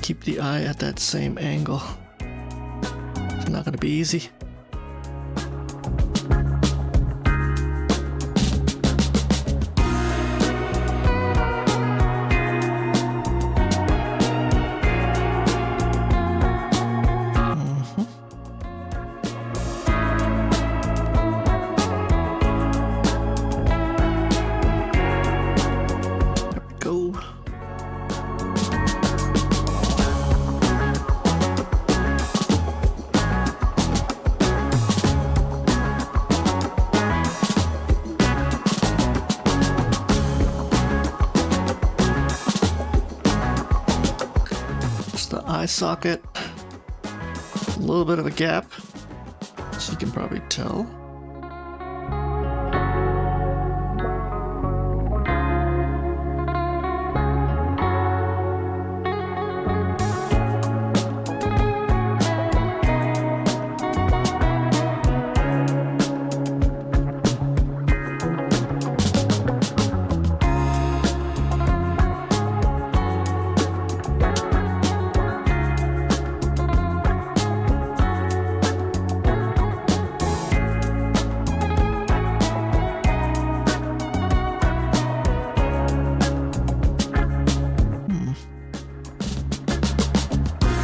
keep the eye at that same angle. It's not going to be easy. There we go. the eye socket. A little bit of a gap, so you can probably tell.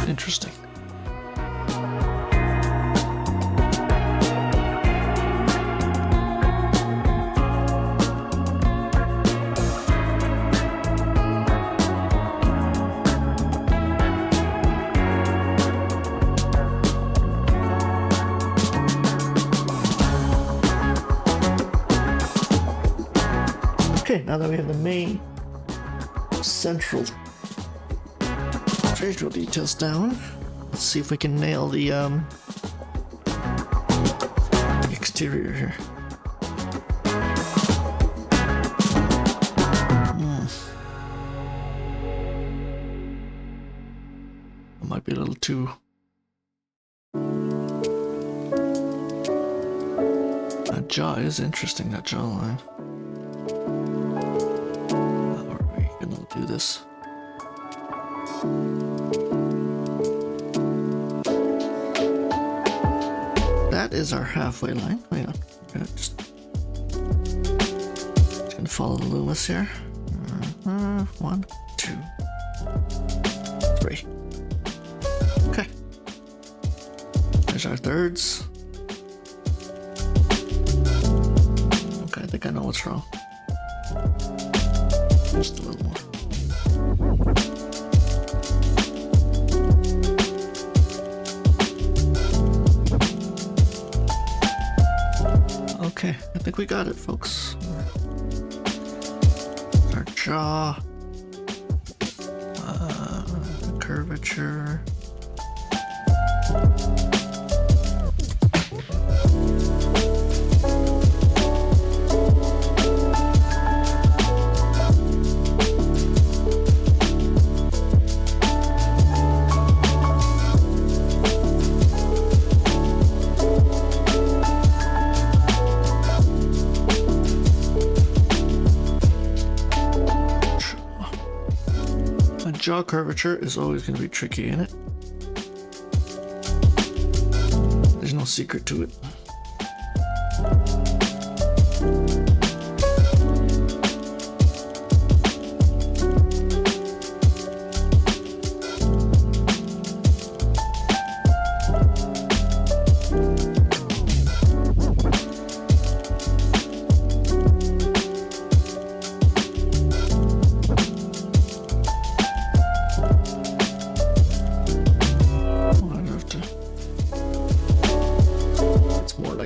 Interesting. Okay, now that we have the main central visual details down, let's see if we can nail the exterior here. It might be a little too... That jaw is interesting, that jawline. How are we gonna do this? That is our halfway line. Wait on. I'm gonna just gonna follow the Loomis here. 1, 2, 3. Okay. There's our thirds. Okay, I think I know what's wrong. Just a little more. Okay, I think we got it, folks. Our jaw, curvature. Jaw curvature is always going to be tricky, ain't it? There's no secret to it.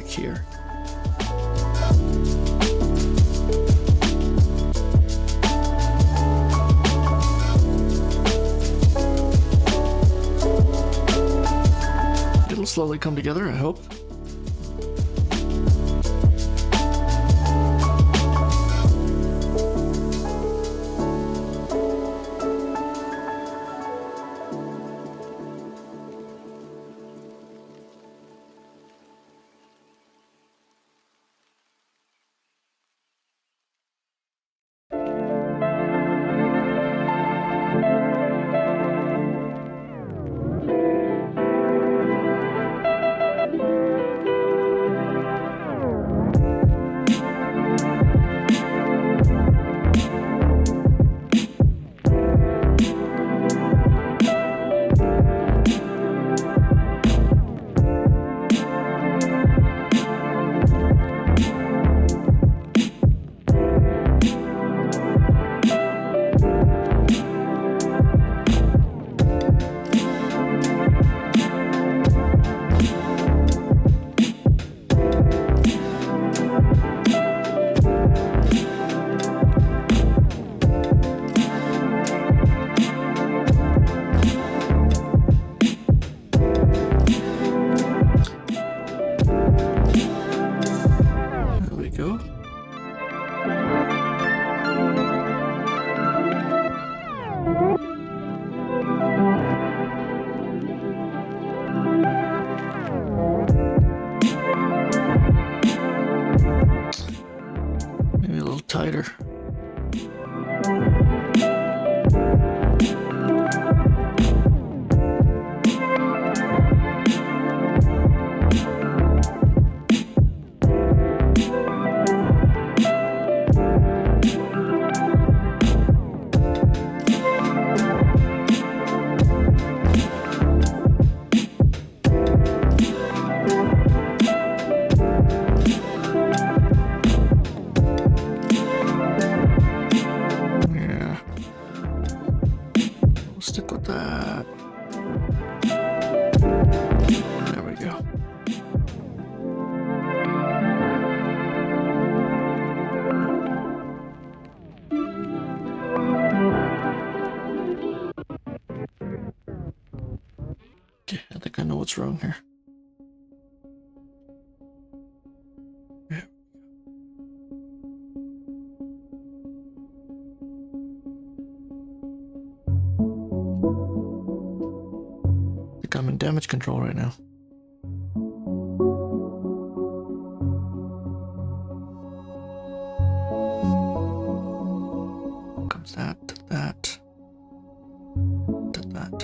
Here. It'll slowly come together, I hope. stick with that. There we go. Okay, I think I know what's wrong here. Yeah. I think I'm in damage control right now. Comes that to that to that.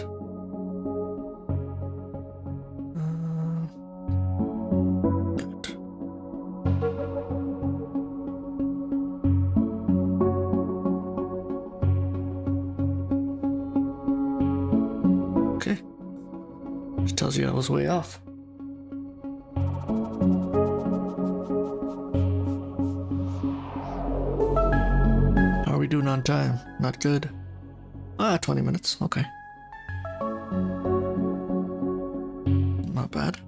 That. Okay. Just tells you I was way off. How are we doing on time? Not good. 20 minutes. Okay. Not bad.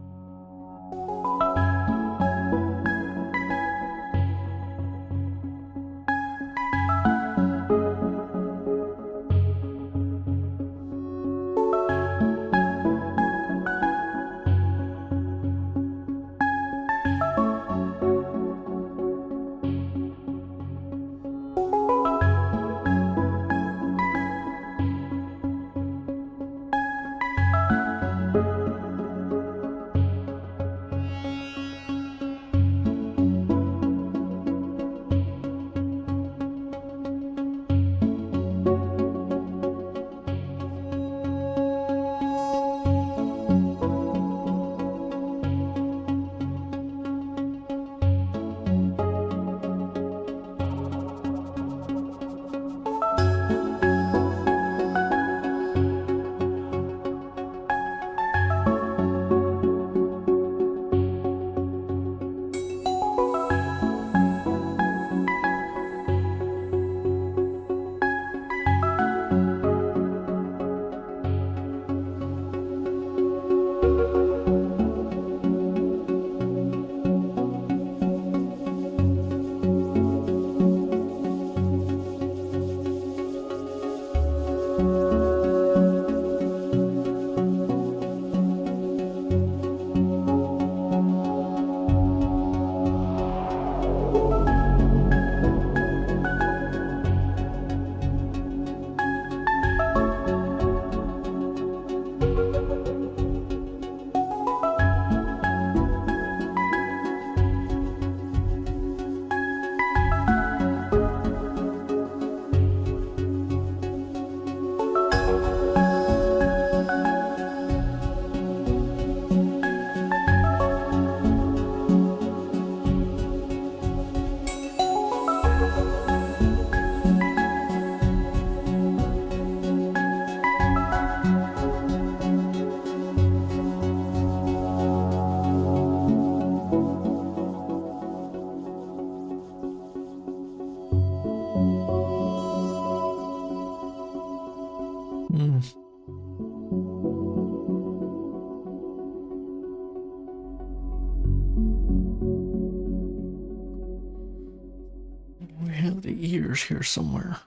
We have the ears here somewhere.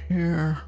Here.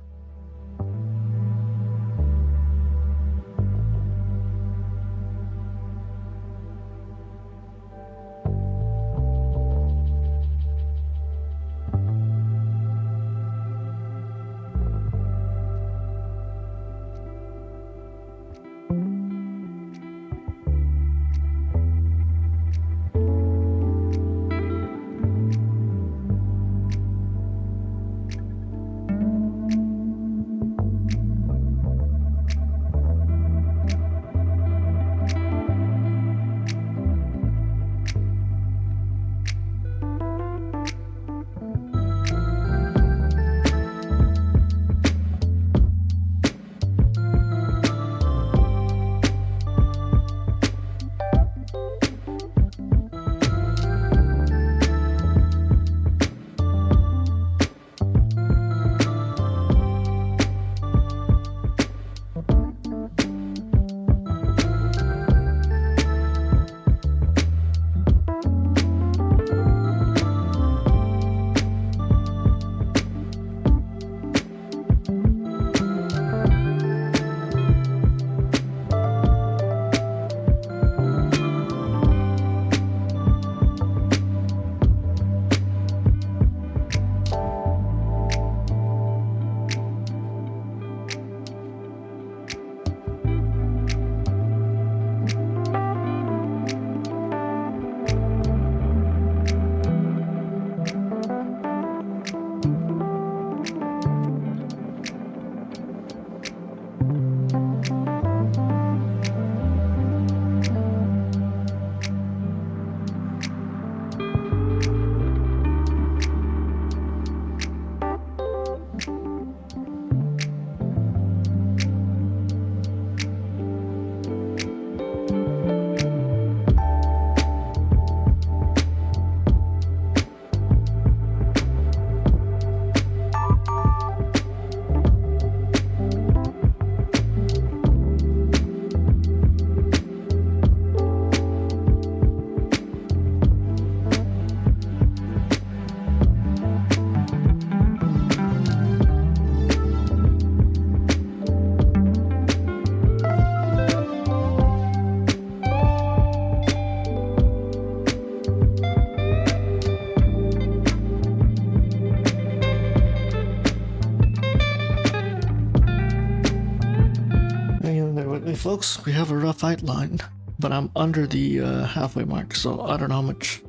folks, we have a rough outline, but I'm under the halfway mark, so I don't know how much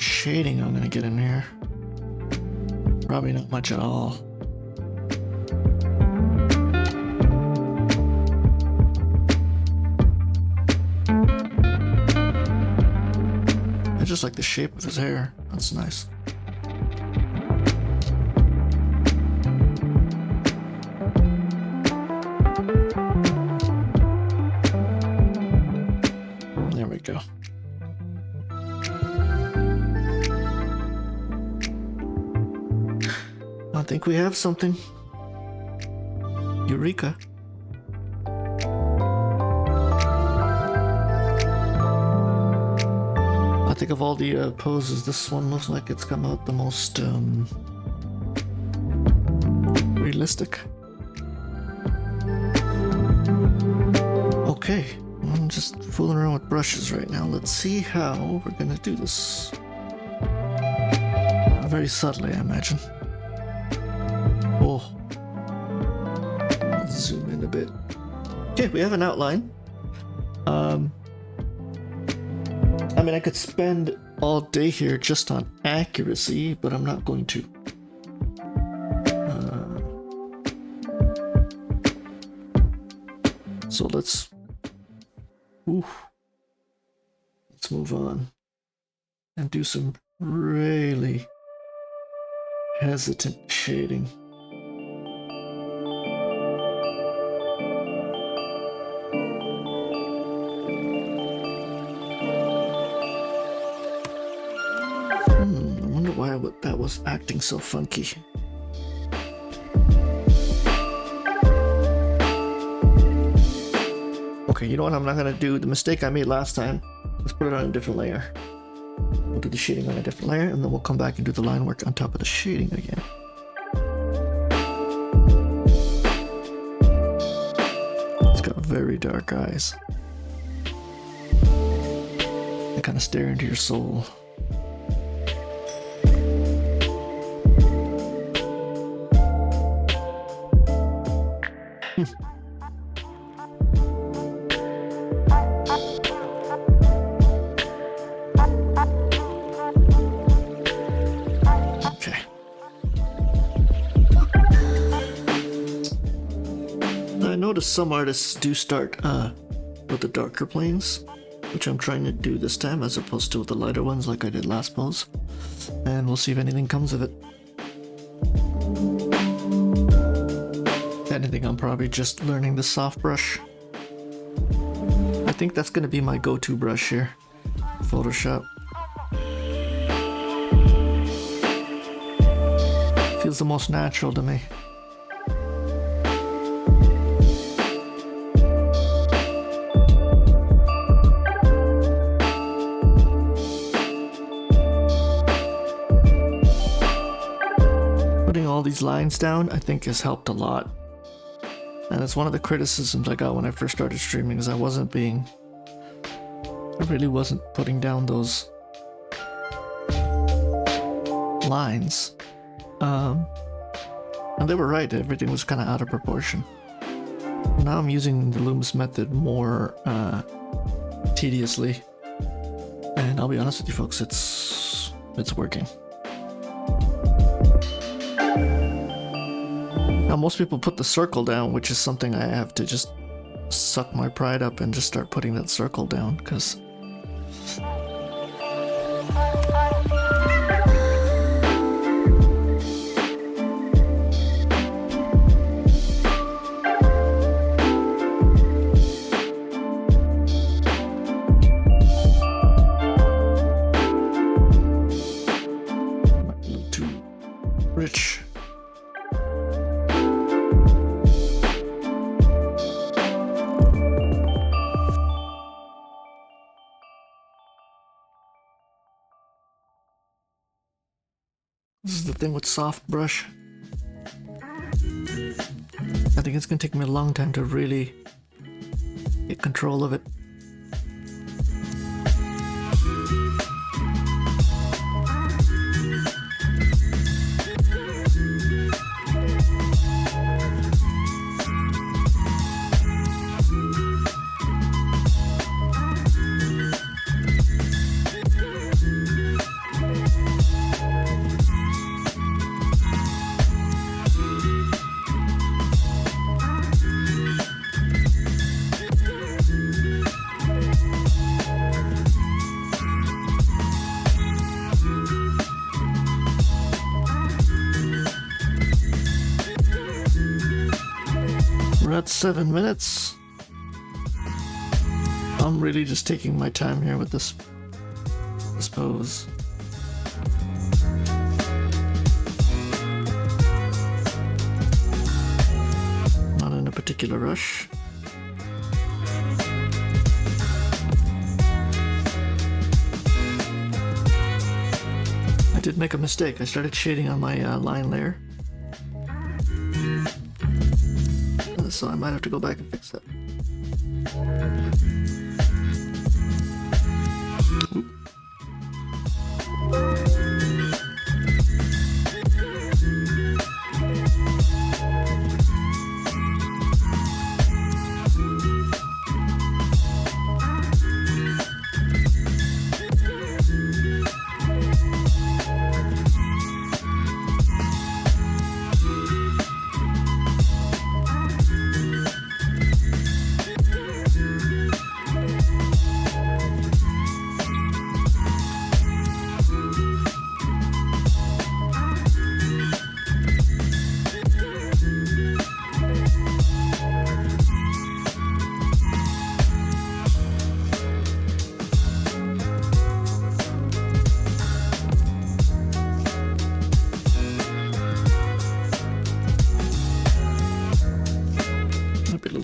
shading I'm gonna get in here. Probably not much at all. I just like the shape of his hair. That's nice. There we go. I think we have something. Eureka. I think of all the poses, this one looks like it's come out the most realistic. Okay, I'm just fooling around with brushes right now. Let's see how we're gonna do this. Very subtly, I imagine. Oh, let's zoom in a bit. Okay, we have an outline. I mean, I could spend all day here just on accuracy, but I'm not going to. So let's move on and do some really hesitant shading. I wonder why that was acting so funky. Okay, you know what? I'm not gonna do the mistake I made last time. Let's put it on a different layer. We'll do the shading on a different layer, and then we'll come back and do the line work on top of the shading again. It's got very dark eyes. They kind of stare into your soul. Okay. I noticed some artists do start with the darker planes, which I'm trying to do this time as opposed to the lighter ones like I did last pose. And we'll see if anything comes of it. If anything, I'm probably just learning the soft brush. I think that's going to be my go-to brush here. Photoshop. Feels the most natural to me. Putting all these lines down, I think, has helped a lot. And it's one of the criticisms I got when I first started streaming, is I really wasn't putting down those lines. And they were right, everything was kind of out of proportion. Now I'm using the Loomis method more tediously. And I'll be honest with you folks, it's working. Now most people put the circle down, which is something I have to just suck my pride up and just start putting that circle down, because might be a little too rich. This is the thing with soft brush. I think it's gonna take me a long time to really get control of it. at 7 minutes. I'm really just taking my time here with this pose. Not in a particular rush. I did make a mistake. I started shading on my line layer. So I might have to go back and fix that.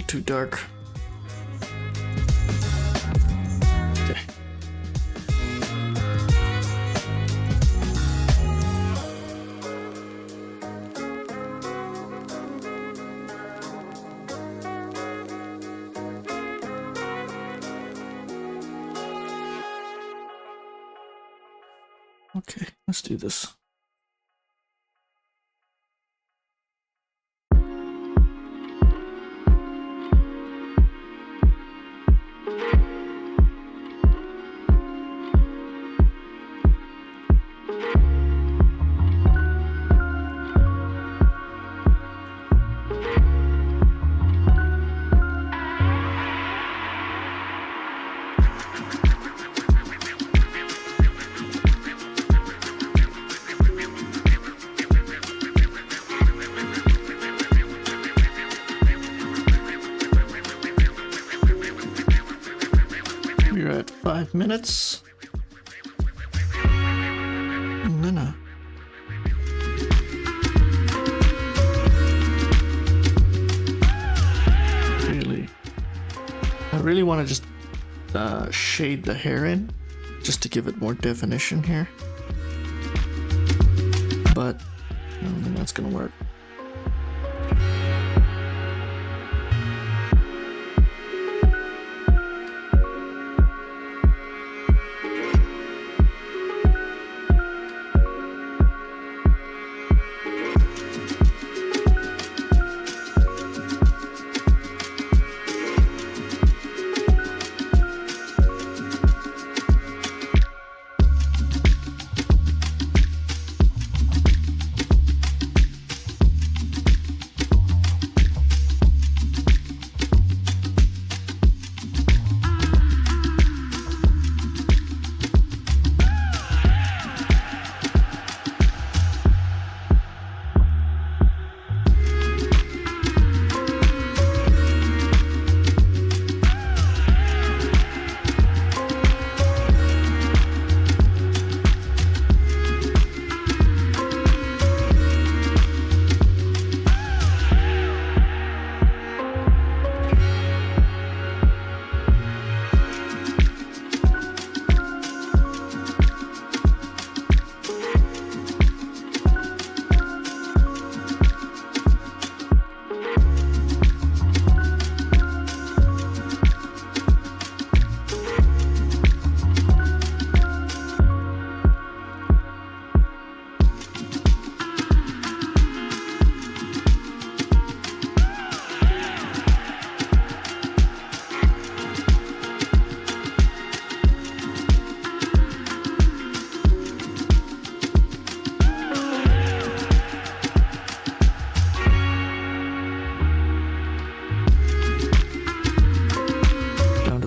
Too dark. Okay. Okay, let's do this. We're at 5 minutes. No. Really, I really want to just shade the hair in, just to give it more definition here. But I don't think that's gonna work.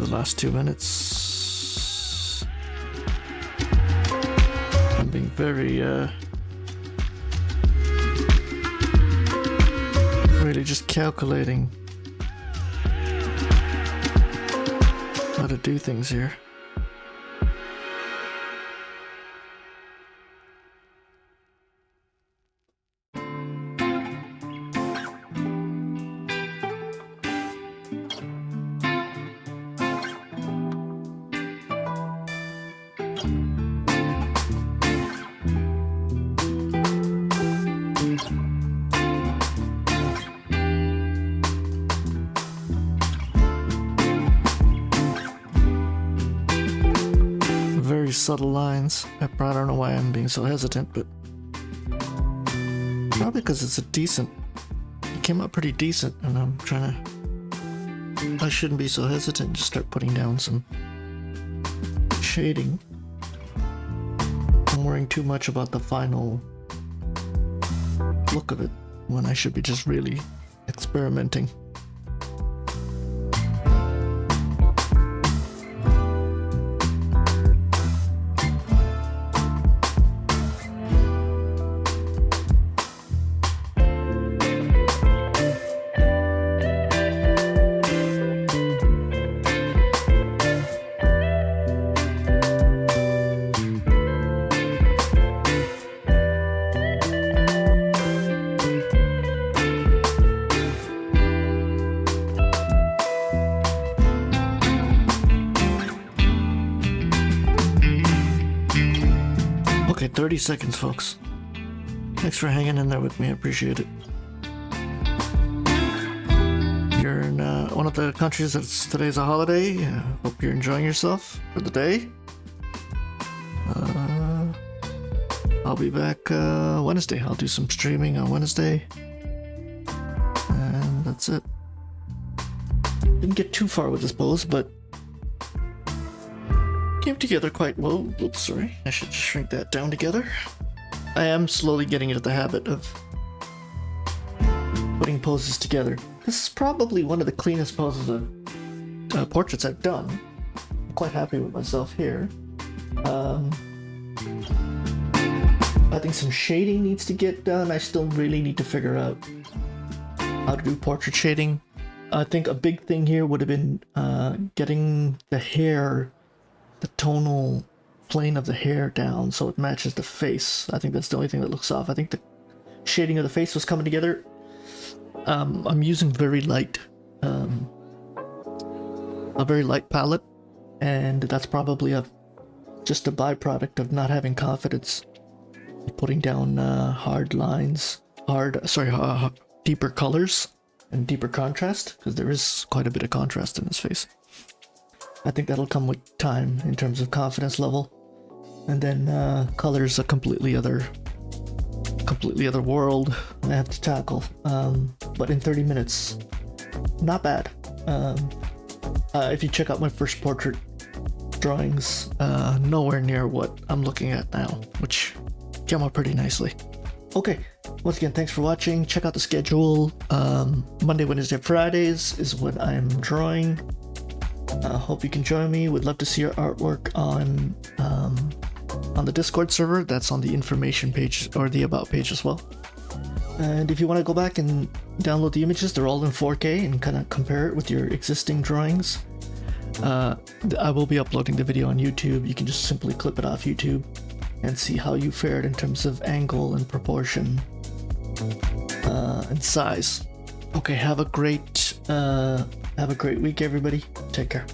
Last 2 minutes. I'm being very really just calculating how to do things here. Very subtle lines. I don't know why I'm being so hesitant, but probably because it's a decent. It came out pretty decent, and I'm trying to. I shouldn't be so hesitant. Just start putting down some shading. I'm worrying too much about the final look of it when I should be just really experimenting. Okay, 30 seconds, folks. Thanks for hanging in there with me. I appreciate it. You're in one of the countries that's today's a holiday. Hope you're enjoying yourself for the day. I'll be back Wednesday. I'll do some streaming on Wednesday. And that's it. Didn't get too far with this pose, but came together quite well. Oops, sorry. I should shrink that down together. I am slowly getting into the habit of putting poses together. This is probably one of the cleanest poses of portraits I've done. I'm quite happy with myself here. I think some shading needs to get done. I still really need to figure out how to do portrait shading. I think a big thing here would have been getting the hair, the tonal plane of the hair down so it matches the face. I think that's the only thing that looks off. I think the shading of the face was coming together. I'm using a very light palette, and that's probably just a byproduct of not having confidence, putting down hard lines, deeper colors and deeper contrast, because there is quite a bit of contrast in this face. I think that'll come with time in terms of confidence level. And then color's a completely other world I have to tackle. But in 30 minutes, not bad. If you check out my first portrait drawings, nowhere near what I'm looking at now, which came out pretty nicely. Okay, once again, thanks for watching. Check out the schedule. Monday, Wednesday, Fridays is when I'm drawing. Hope you can join me. Would love to see your artwork on the Discord server. That's on the information page or the about page as well. And if you want to go back and download the images, they're all in 4K, and kind of compare it with your existing drawings. I will be uploading the video on YouTube. You can just simply clip it off YouTube and see how you fared in terms of angle and proportion and size. Okay, have a great week, everybody. Take care.